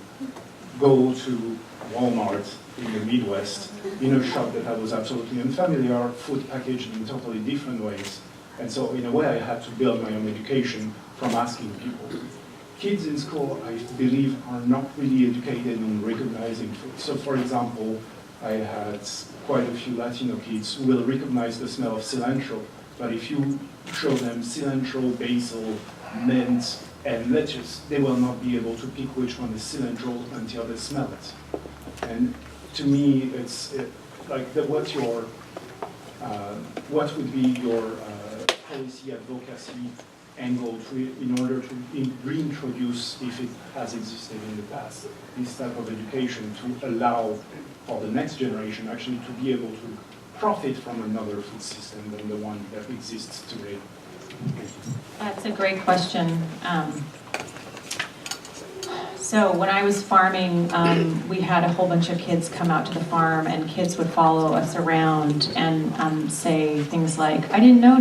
go to Walmart in the Midwest, in a shop that I was absolutely unfamiliar, food packaged in totally different ways. And so in a way I had to build my own education from asking people. Kids in school, I believe, are not really educated on recognizing food. So for example, I had quite a few Latino kids who will recognize the smell of cilantro, but if you show them cilantro, basil, mint, and lettuce, they will not be able to pick which one is cilantro until they smell it. And to me, it's what would be your policy advocacy angle in order to reintroduce, if it has existed in the past, this type of education to allow for the next generation actually to be able to profit from another food system than the one that exists today? That's a great question. So when I was farming, we had a whole bunch of kids come out to the farm, and kids would follow us around and say things like, I didn't know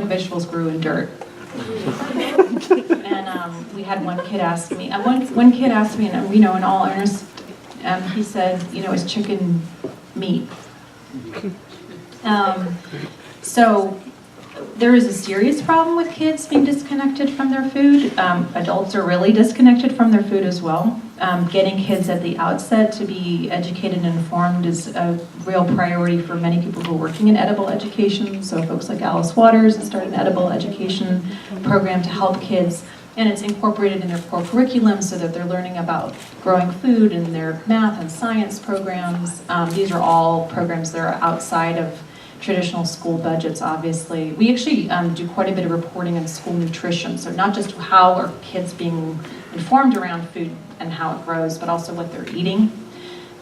vegetables grew in dirt. And we had one kid ask me, and in all earnest, he said, is chicken meat? So there is a serious problem with kids being disconnected from their food. Adults are really disconnected from their food as well. Getting kids at the outset to be educated and informed is a real priority for many people who are working in edible education. So folks like Alice Waters has started an edible education program to help kids and it's incorporated in their core curriculum so that they're learning about growing food in their math and science programs. These are all programs that are outside of traditional school budgets, obviously. We actually do quite a bit of reporting on school nutrition, so not just how are kids being informed around food and how it grows, but also what they're eating.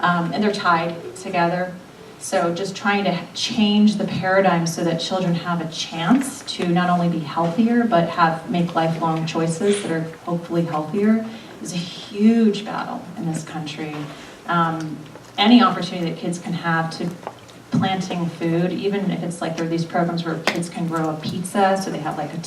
And they're tied together. So just trying to change the paradigm so that children have a chance to not only be healthier, but make lifelong choices that are hopefully healthier is a huge battle in this country. Any opportunity that kids can have to planting food, even if it's like there are these programs where kids can grow a pizza, so they have like a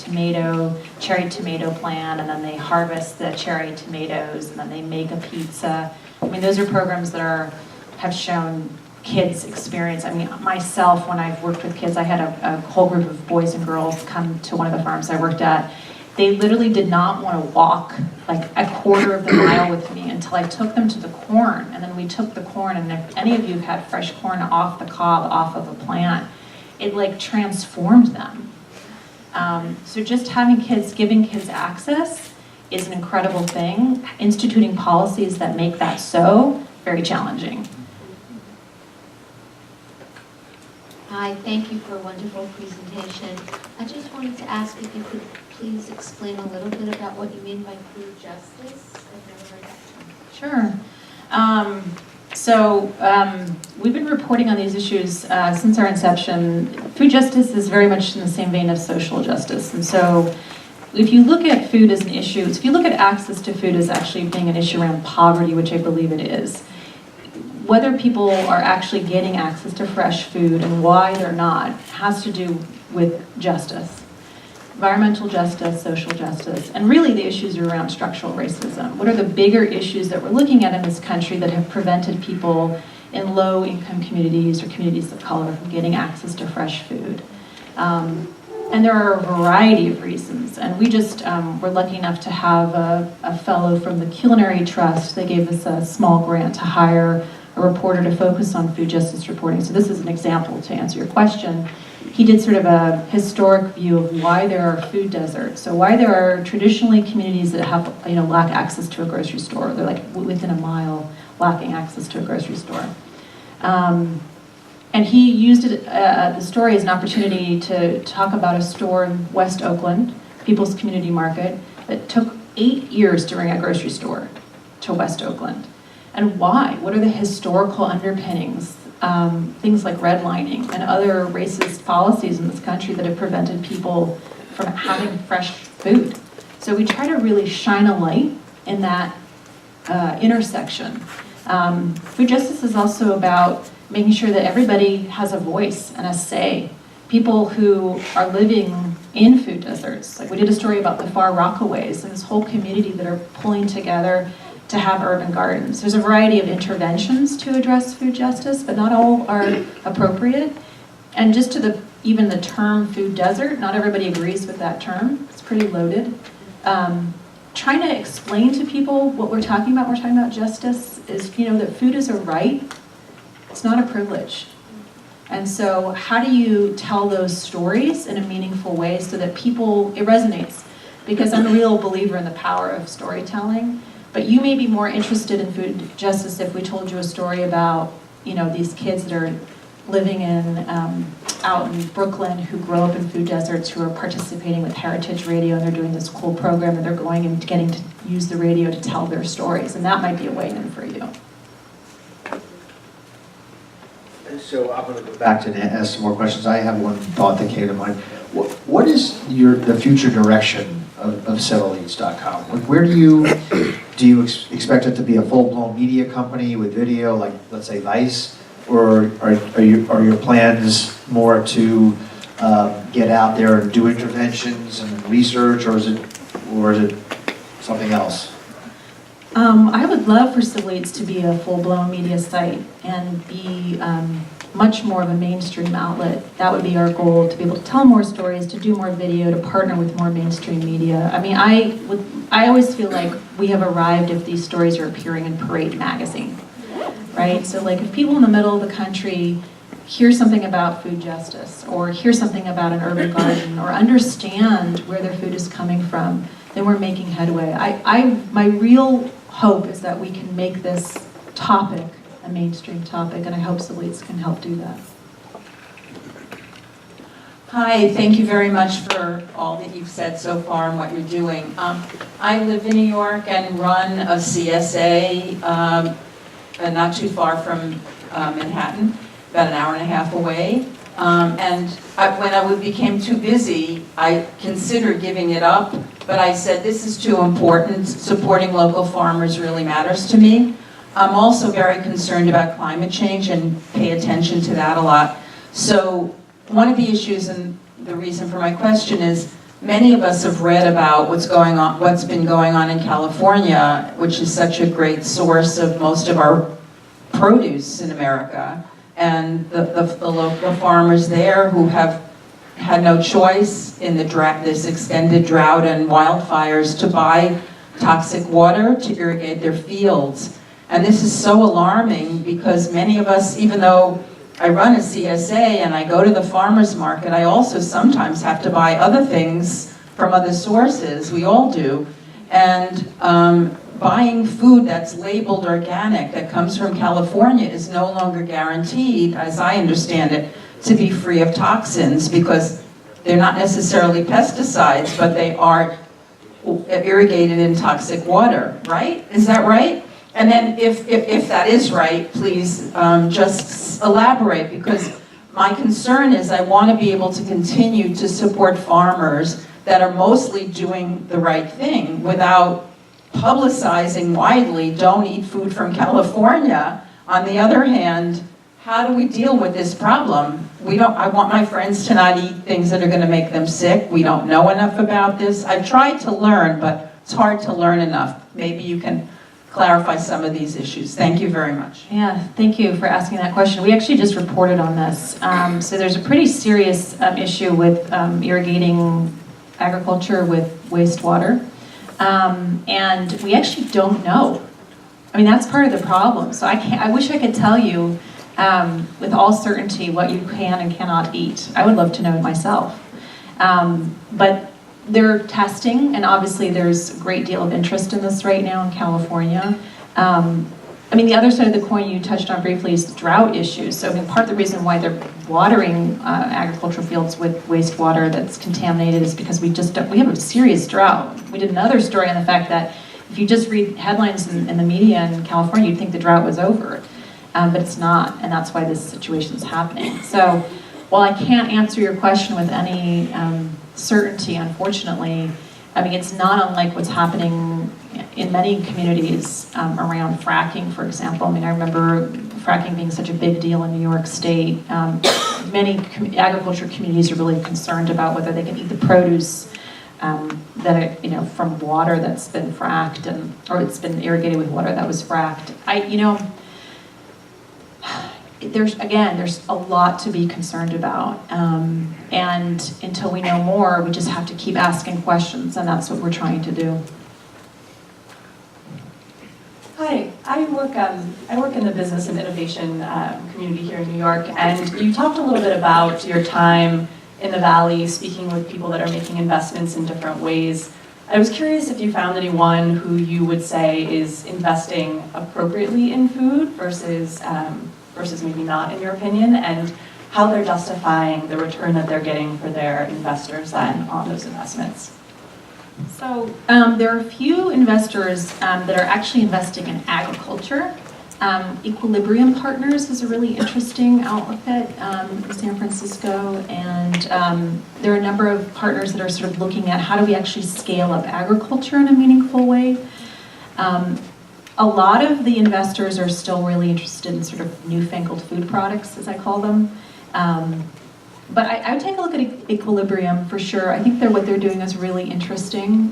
cherry tomato plant, and then they harvest the cherry tomatoes, and then they make a pizza. I mean, those are programs that have shown kids experience. I mean, myself, when I've worked with kids, I had a whole group of boys and girls come to one of the farms I worked at. They literally did not want to walk like a quarter of the mile with me until I took them to the corn. And then we took the corn, and if any of you have had fresh corn off the cob, off of a plant, it like transformed them. So just giving kids access is an incredible thing. Instituting policies that make that so, very challenging. Hi, thank you for a wonderful presentation. I just wanted to ask if you could please explain a little bit about what you mean by food justice. I've never heard that term. We've been reporting on these issues since our inception. Food justice is very much in the same vein as social justice. And so if you look at food as an issue, if you look at access to food as actually being an issue around poverty, which I believe it is, whether people are actually getting access to fresh food and why they're not has to do with justice. Environmental justice, social justice, and really the issues are around structural racism. What are the bigger issues that we're looking at in this country that have prevented people in low-income communities or communities of color from getting access to fresh food? And there are a variety of reasons. And we just were lucky enough to have a fellow from the Culinary Trust. They gave us a small grant to hire a reporter to focus on food justice reporting. So this is an example to answer your question. He did sort of a historic view of why there are food deserts. So why there are traditionally communities that have, lack access to a grocery store. They're like within a mile lacking access to a grocery store. And he used the story as an opportunity to talk about a store in West Oakland, People's Community Market, that took 8 years to bring a grocery store to West Oakland. And why? What are the historical underpinnings? Things like redlining and other racist policies in this country that have prevented people from having fresh food. So we try to really shine a light in that intersection. Food justice is also about making sure that everybody has a voice and a say. People who are living in food deserts. Like we did a story about the Far Rockaways and this whole community that are pulling together to have urban gardens. There's a variety of interventions to address food justice, but not all are appropriate. And just to even the term food desert, not everybody agrees with that term. It's pretty loaded. Trying to explain to people what we're talking about justice, is that food is a right. It's not a privilege. And so how do you tell those stories in a meaningful way so that it resonates? Because I'm a real believer in the power of storytelling. But you may be more interested in food justice if we told you a story about, these kids that are living out in Brooklyn who grow up in food deserts, who are participating with Heritage Radio, and they're doing this cool program, and they're going and getting to use the radio to tell their stories, and that might be a way in for you. So I'm going to go back to ask some more questions. I have one thought that came to mind. What is the future direction of CivilEats.com? Where do you expect it to be a full-blown media company with video, like let's say Vice, or are your plans more to get out there and do interventions and research, or is it something else? I would love for Civil Eats to be a full-blown media site and be much more of a mainstream outlet. That would be our goal, to be able to tell more stories, to do more video, to partner with more mainstream media. I mean, I always feel like we have arrived if these stories are appearing in Parade magazine, right? So like if people in the middle of the country hear something about food justice, or hear something about an urban garden, or understand where their food is coming from, then we're making headway. My real hope is that we can make this topic a mainstream topic, and I hope Civilites can help do that. Hi, thank you very much for all that you've said so far and what you're doing. I live in New York and run a CSA not too far from Manhattan, about an hour and a half away. When I became too busy, I considered giving it up, but I said this is too important. Supporting local farmers really matters to me. I'm also very concerned about climate change and pay attention to that a lot. So one of the issues and the reason for my question is many of us have read about what's been going on in California, which is such a great source of most of our produce in America, and the farmers there who have had no choice in this extended drought and wildfires to buy toxic water to irrigate their fields. And this is so alarming because many of us, even though I run a CSA and I go to the farmer's market, I also sometimes have to buy other things from other sources. We all do. And buying food that's labeled organic, that comes from California, is no longer guaranteed, as I understand it, to be free of toxins because they're not necessarily pesticides, but they are irrigated in toxic water, right? Is that right? And then if that is right, please just elaborate, because my concern is I want to be able to continue to support farmers that are mostly doing the right thing without publicizing widely, don't eat food from California. On the other hand, how do we deal with this problem? I want my friends to not eat things that are going to make them sick. We don't know enough about this. I've tried to learn, but it's hard to learn enough. Maybe you can clarify some of these issues. Thank you very much. Yeah, thank you for asking that question. We actually just reported on this. So there's a pretty serious issue with irrigating agriculture with wastewater. And we actually don't know. I mean, that's part of the problem. So I wish I could tell you with all certainty what you can and cannot eat. I would love to know it myself. But they're testing, and obviously there's a great deal of interest in this right now in California. I mean, the other side of the coin you touched on briefly is the drought issues. So I mean, part of the reason why they're watering agricultural fields with wastewater that's contaminated is because we have a serious drought. We did another story on the fact that if you just read headlines in the media in California, you'd think the drought was over, but it's not, and that's why this situation is happening. So while I can't answer your question with any certainty, unfortunately, I mean, it's not unlike what's happening in many communities around fracking, for example. I mean, I remember fracking being such a big deal in New York State. Many agriculture communities are really concerned about whether they can eat the produce from water that's been fracked or it's been irrigated with water that was fracked. There's a lot to be concerned about. And until we know more, we just have to keep asking questions, and that's what we're trying to do. Hi, I work in the business and innovation community here in New York, and you talked a little bit about your time in the Valley, speaking with people that are making investments in different ways. I was curious if you found anyone who you would say is investing appropriately in food versus maybe not, in your opinion, and how they're justifying the return that they're getting for their investors then on those investments. So there are a few investors that are actually investing in agriculture. Equilibrium Partners is a really interesting outfit in San Francisco, and there are a number of partners that are sort of looking at how do we actually scale up agriculture in a meaningful way. A lot of the investors are still really interested in sort of newfangled food products, as I call them. But I would take a look at Equilibrium for sure. I think what they're doing is really interesting.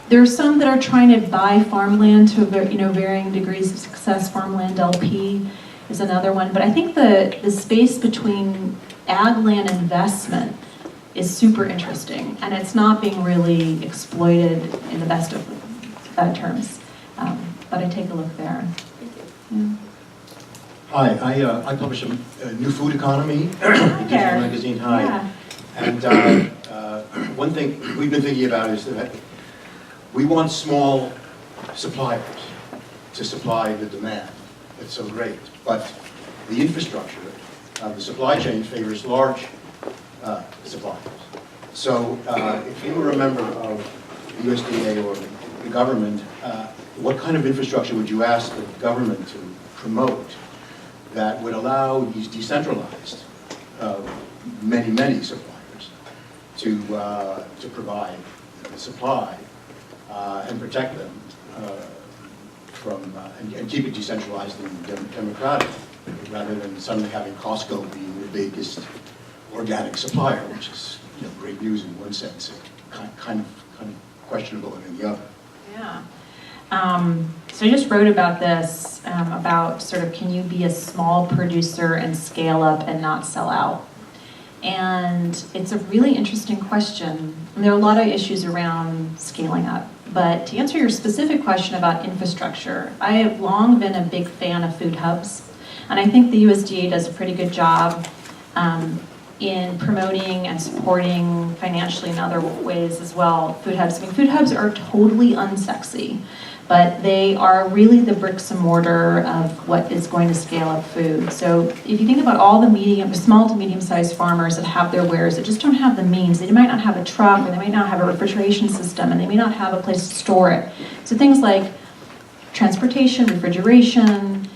There are some that are trying to buy farmland to varying degrees of success. Farmland LP is another one. But I think the space between ag land investment is super interesting, and it's not being really exploited in the best of terms. But I take a look there. Yeah. Hi, I publish a new food economy, digital magazine. Hi. Yeah. And one thing we've been thinking about is that we want small suppliers to supply the demand. That's so great. But the infrastructure, the supply chain favors large suppliers. So if you were a member of USDA or the government, what kind of infrastructure would you ask the government to promote that would allow these decentralized, many suppliers to provide the supply and protect them from and keep it decentralized and democratic, rather than suddenly having Costco being the biggest organic supplier, which is great news in one sense, kind of questionable in the other. Yeah. So I just wrote about this, about sort of can you be a small producer and scale up and not sell out? And it's a really interesting question. And there are a lot of issues around scaling up. But to answer your specific question about infrastructure, I have long been a big fan of food hubs. And I think the USDA does a pretty good job in promoting and supporting financially in other ways as well, food hubs. I mean, food hubs are totally unsexy, but they are really the bricks and mortar of what is going to scale up food. So if you think about all the small to medium-sized farmers that have their wares that just don't have the means, they might not have a truck, or they might not have a refrigeration system, and they may not have a place to store it. So things like transportation, refrigeration,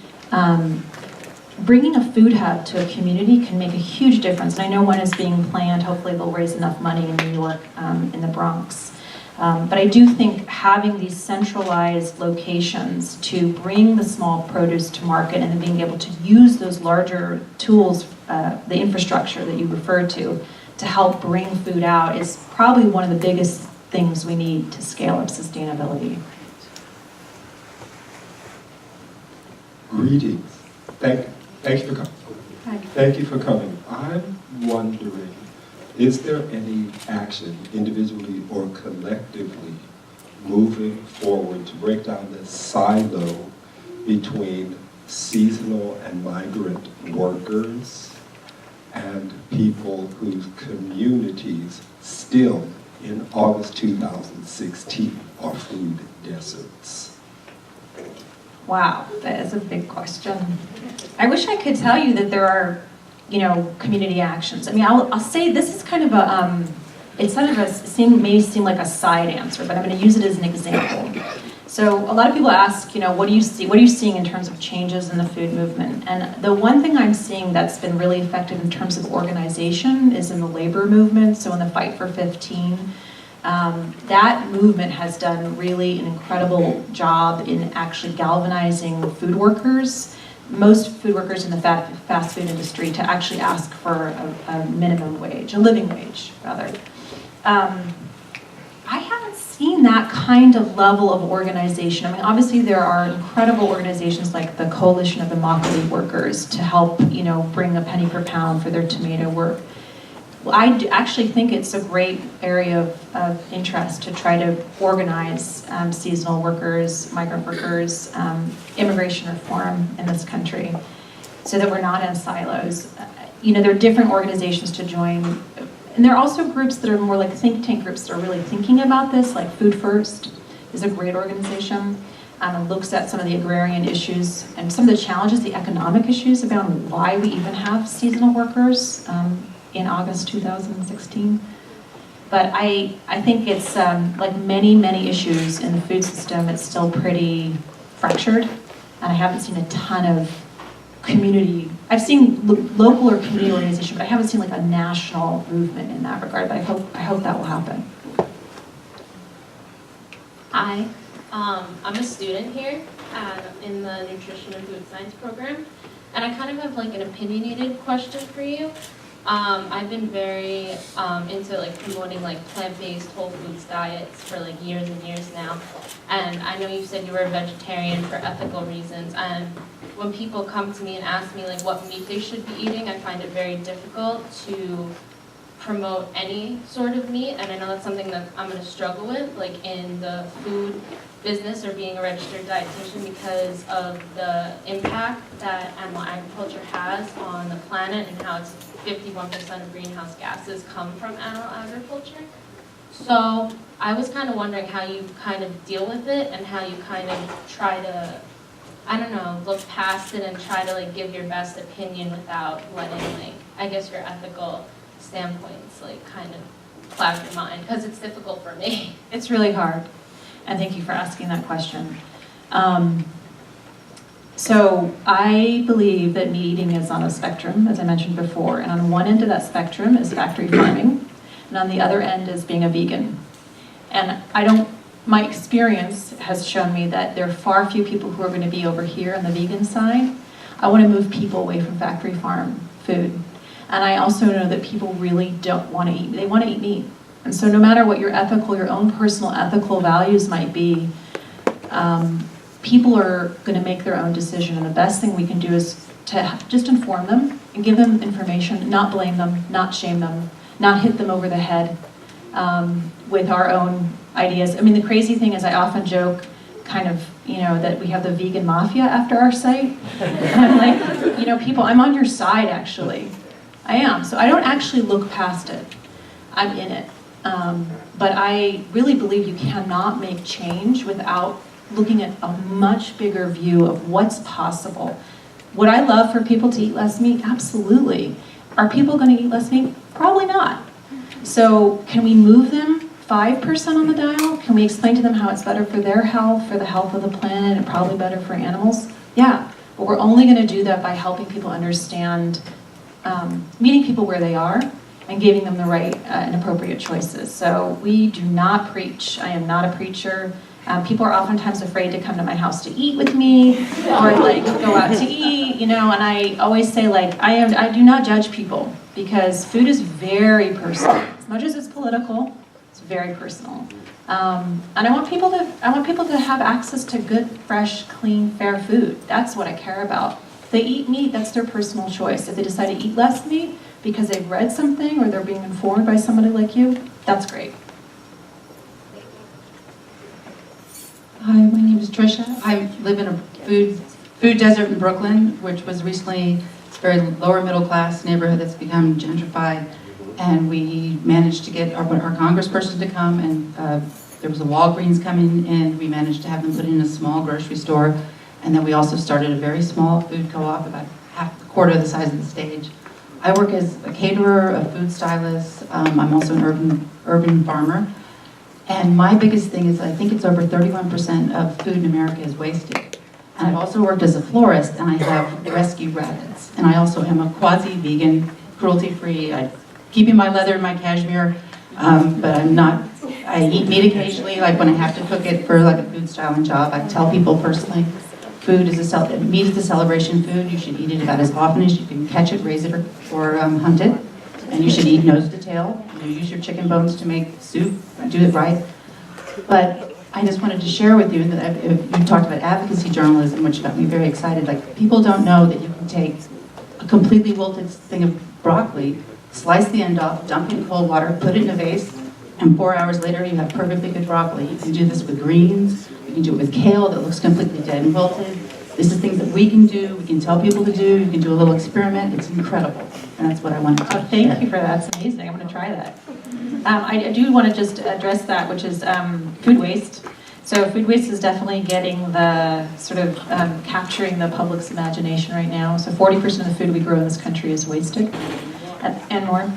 bringing a food hub to a community can make a huge difference. And I know one is being planned. Hopefully they'll raise enough money in New York, in the Bronx. But I do think having these centralized locations to bring the small produce to market and then being able to use those larger tools, the infrastructure that you referred to help bring food out is probably one of the biggest things we need to scale up sustainability. Greetings. Thank you for coming. Hi. Thank you for coming. I'm wondering, is there any action, individually or collectively, moving forward to break down the silo between seasonal and migrant workers and people whose communities still, in August 2016, are food deserts? Wow, that is a big question. I wish I could tell you that there are, community actions. I mean, I'll say this is kind of it's sort of may seem like a side answer, but I'm going to use it as an example. So a lot of people ask, what do you see? What are you seeing in terms of changes in the food movement? And the one thing I'm seeing that's been really effective in terms of organization is in the labor movement. So in the Fight for 15. That movement has done really an incredible job in actually galvanizing food workers, most food workers in the fast food industry, to actually ask for a minimum wage, a living wage, rather. I haven't seen that kind of level of organization. I mean, obviously there are incredible organizations like the Coalition of Immokalee Workers to help, bring a penny per pound for their tomato work. I actually think it's a great area of interest to try to organize seasonal workers, migrant workers, immigration reform in this country so that we're not in silos. There are different organizations to join. And there are also groups that are more like think tank groups that are really thinking about this, like Food First is a great organization. And looks at some of the agrarian issues and some of the challenges, the economic issues about why we even have seasonal workers in August 2016. But I think it's like many issues in the food system, it's still pretty fractured, and I haven't seen a ton of community. I've seen local or community organization, but I haven't seen like a national movement in that regard. But I hope that will happen. Hi, I'm a student here in the Nutrition and Food Science program, and I kind of have like an opinionated question for you. I've been very into like promoting like plant-based whole foods diets for like years and years now, and I know you said you were a vegetarian for ethical reasons, and when people come to me and ask me like what meat they should be eating, I find it very difficult to promote any sort of meat, and I know that's something that I'm going to struggle with like in the food business or being a registered dietitian, because of the impact that animal agriculture has on the planet and how it's 51% of greenhouse gases come from animal agriculture. So I was kind of wondering how you kind of deal with it and how you kind of try to, I don't know, look past it and try to like give your best opinion without letting like, I guess your ethical standpoints like kind of cloud your mind, because it's difficult for me. It's really hard, and thank you for asking that question. So I believe that meat eating is on a spectrum, as I mentioned before, and on one end of that spectrum is factory farming, and on the other end is being a vegan. And my experience has shown me that there are far few people who are going to be over here on the vegan side. I want to move people away from factory farm food. And I also know that people really don't want to eat, they want to eat meat. And so no matter what your own personal ethical values might be, people are going to make their own decision. And the best thing we can do is to just inform them and give them information, not blame them, not shame them, not hit them over the head with our own ideas. I mean, the crazy thing is I often joke kind of, that we have the vegan mafia after our site. And I'm like, people, I'm on your side, actually. I am. So I don't actually look past it. I'm in it. But I really believe you cannot make change without looking at a much bigger view of what's possible. Would I love for people to eat less meat? Absolutely. Are people going to eat less meat? Probably not. So can we move them 5% on the dial? Can we explain to them how it's better for their health, for the health of the planet, and probably better for animals? Yeah, but we're only going to do that by helping people understand, meeting people where they are, and giving them the right and appropriate choices. So we do not preach. I am not a preacher. People are oftentimes afraid to come to my house to eat with me, or like go out to eat, and I always say I do not judge people, because food is very personal. As much as it's political, it's very personal. And I want people to have access to good, fresh, clean, fair food. That's what I care about. If they eat meat, that's their personal choice. If they decide to eat less meat because they've read something or they're being informed by somebody like you, that's great. Hi, my name is Trisha. I live in a food desert in Brooklyn, which was recently a very lower middle class neighborhood that's become gentrified. And we managed to get our congressperson to come, and there was a Walgreens coming in. We managed to have them put in a small grocery store. And then we also started a very small food co-op, about a quarter of the size of the stage. I work as a caterer, a food stylist. I'm also an urban farmer. And my biggest thing is I think it's over 31% of food in America is wasted. And I've also worked as a florist, and I have rescued rabbits. And I also am a quasi-vegan, cruelty-free. I'm keeping my leather and my cashmere, but I'm not. I eat meat occasionally, like when I have to cook it for like a food styling job. I tell people personally, meat is a celebration food. You should eat it about as often as you can catch it, raise it, or hunt it. And you should eat nose to tail. Use your chicken bones to make soup, do it right. But I just wanted to share with you that you talked about advocacy journalism, which got me very excited. Like, people don't know that you can take a completely wilted thing of broccoli, slice the end off, dump it in cold water, put it in a vase, and 4 hours later you have perfectly good broccoli. You can do this with greens. You can do it with kale that looks completely dead and wilted. This is things that we can do. We can tell people to do. You can do a little experiment. It's incredible. And that's what I wanted to share. Thank you for that. It's amazing. I'm going to try that. I do want to just address that, which is food waste. So food waste is definitely getting the sort of capturing the public's imagination right now. So 40% of the food we grow in this country is wasted and more.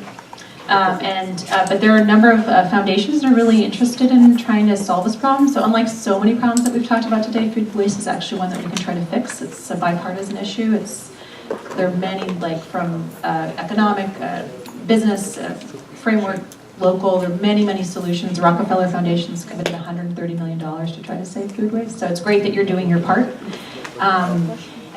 But there are a number of foundations that are really interested in trying to solve this problem. So unlike so many problems that we've talked about today, food waste is actually one that we can try to fix. It's a bipartisan issue. There are many, like from economic, business, framework, local, there are many, many solutions. The Rockefeller Foundation's committed $130 million to try to save food waste. So it's great that you're doing your part.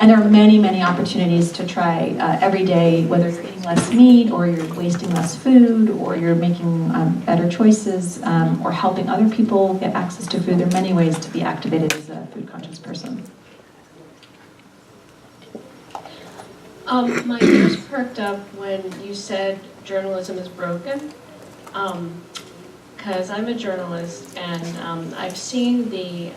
And there are many, many opportunities to try every day, whether you're eating less meat, or you're wasting less food, or you're making better choices, or helping other people get access to food. There are many ways to be activated as a food conscious person. My ears perked up when you said journalism is broken, because I'm a journalist, and I've seen the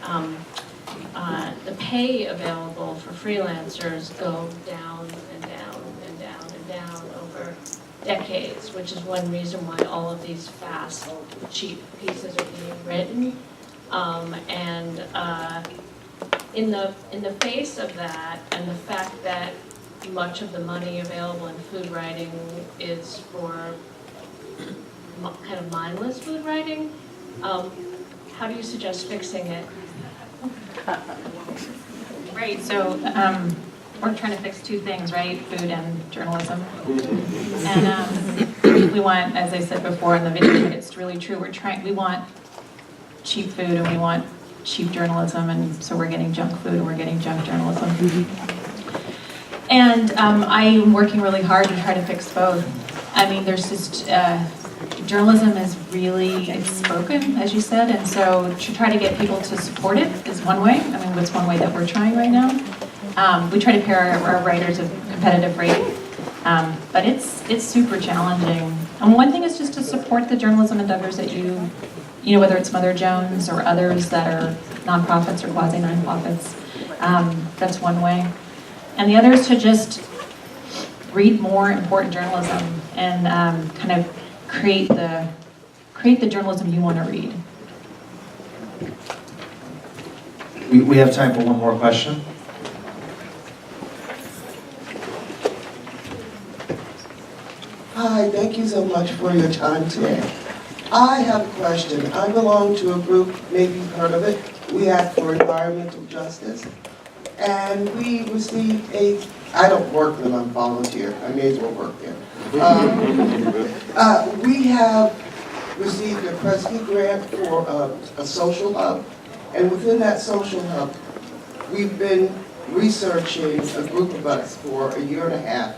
pay available for freelancers go down and down and down and down over decades, which is one reason why all of these fast, cheap pieces are being written. In the face of that, and the fact that much of the money available in food writing is for kind of mindless food writing, how do you suggest fixing it? Right, so we're trying to fix two things, right? Food and journalism. And we want, as I said before in the video, it's really true. We want cheap food and we want cheap journalism, and so we're getting junk food and we're getting junk journalism. And I am working really hard to try to fix both. I mean, there's just, journalism is really outspoken, as you said, and so to try to get people to support it is one way. I mean, that's one way that we're trying right now. We try to pay our writers a competitive rate, but it's super challenging. And one thing is just to support the journalism endeavors that you know, whether it's Mother Jones or others that are nonprofits or quasi-nonprofits. That's one way. And the other is to just read more important journalism and kind of create the journalism you want to read. We have time for one more question. Hi, thank you so much for your time today. I have a question. I belong to a group, maybe you've heard of it, We Act for Environmental Justice, and we received I don't work with them, I'm volunteer, I may as well work there. We have received a Kresge grant for a social hub, and within that social hub, we've been researching, a group of us, for a year and a half,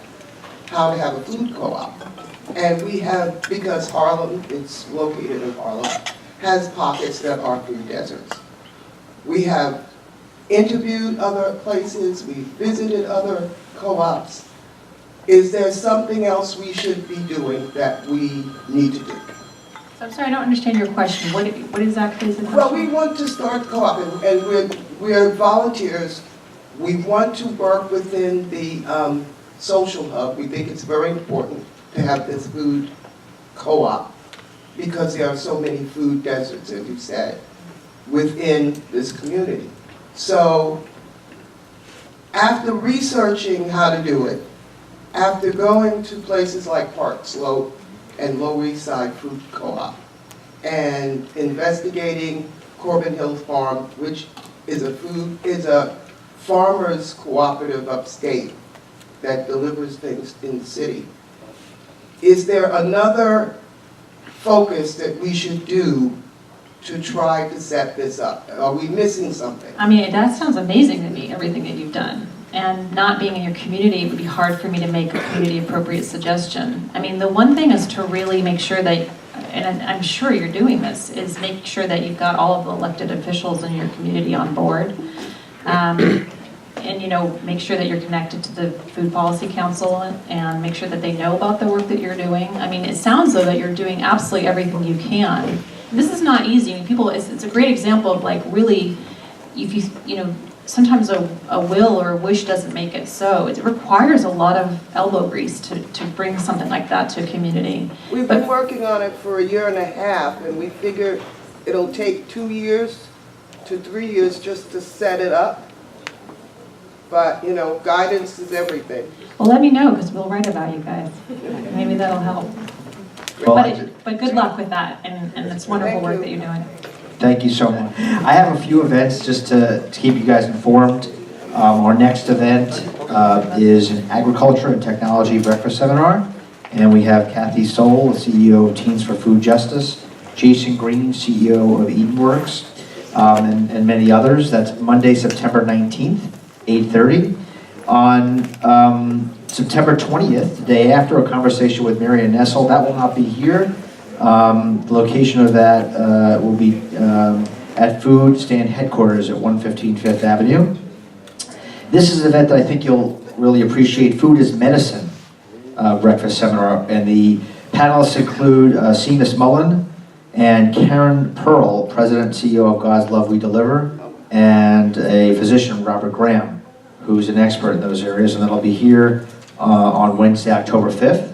how to have a food co-op. And we have, because Harlem, it's located in Harlem, has pockets that are food deserts. We have interviewed other places, we've visited other co-ops. Is there something else we should be doing that we need to do? So I'm sorry, I don't understand your question. What exactly is the question? Well, we want to start co-op, and we're volunteers. We want to work within the social hub. We think it's very important to have this food co-op because there are so many food deserts, as you said, within this community. So after researching how to do it, after going to places like Park Slope and Lower East Side Food Co-op and investigating Corbin Hill Farm, which is a farmers cooperative upstate that delivers things in the city. Is there another focus that we should do to try to set this up? Are we missing something? I mean, that sounds amazing to me, everything that you've done. And not being in your community, it would be hard for me to make a community appropriate suggestion. I mean, the one thing is to really make sure that, and I'm sure you're doing this, is make sure that you've got all of the elected officials in your community on board. And, you know, make sure that you're connected to the Food Policy Council and make sure that they know about the work that you're doing. I mean, it sounds though that you're doing absolutely everything you can. This is not easy. I mean, people, it's a great example of like really, if you know, sometimes a will or a wish doesn't make it so. It requires a lot of elbow grease to bring something like that to a community. We've been working on it for a year and a half, and we figure it'll take 2 years to 3 years just to set it up. But, you know, guidance is everything. Well, let me know, because we'll write about you guys. Maybe that'll help. Well, But good luck with that, and it's wonderful work that you're doing. thank you so much. I have a few events just to keep you guys informed. Our next event is an Agriculture and Technology Breakfast Seminar. And we have Kathy Soul, the CEO of Teens for Food Justice, Jason Green, CEO of Edenworks, and many others. That's Monday, September 19th. 8:30. On September 20th, the day after, a conversation with Marianne Nessel. That will not be here. The location of that will be at Food Stand Headquarters at 115 Fifth Avenue. This is an event that I think you'll really appreciate. Food is Medicine breakfast seminar. And the panelists include Seamus Mullen and Karen Pearl, President and CEO of God's Love We Deliver, and a physician, Robert Graham, who's an expert in those areas, and that'll be here on Wednesday, October 5th.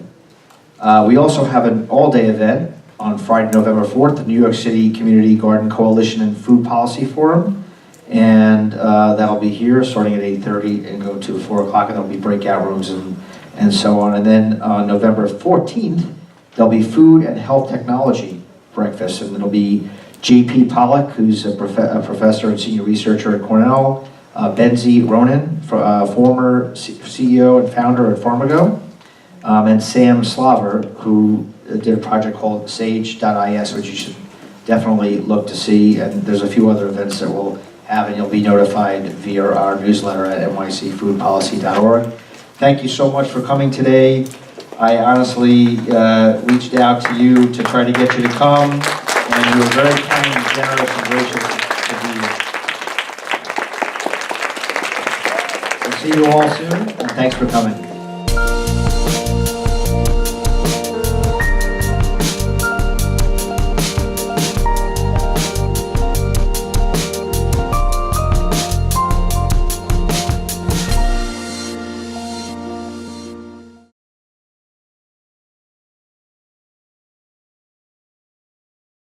We also have an all-day event on Friday, November 4th, the New York City Community Garden Coalition and Food Policy Forum. And that'll be here starting at 8:30 and go to 4 o'clock, and there'll be breakout rooms and so on. And then on November 14th, there'll be food and health technology breakfast, and it'll be J.P. Pollack, who's a professor and senior researcher at Cornell, Benzi Ronan, former CEO and founder at Pharmago, and Sam Slaver, who did a project called sage.is, which you should definitely look to see. And there's a few other events that we'll have, and you'll be notified via our newsletter at nycfoodpolicy.org. Thank you so much for coming today. I honestly reached out to you to try to get you to come, and you were very kind and generous and gracious to be here. We'll see you all soon, and thanks for coming.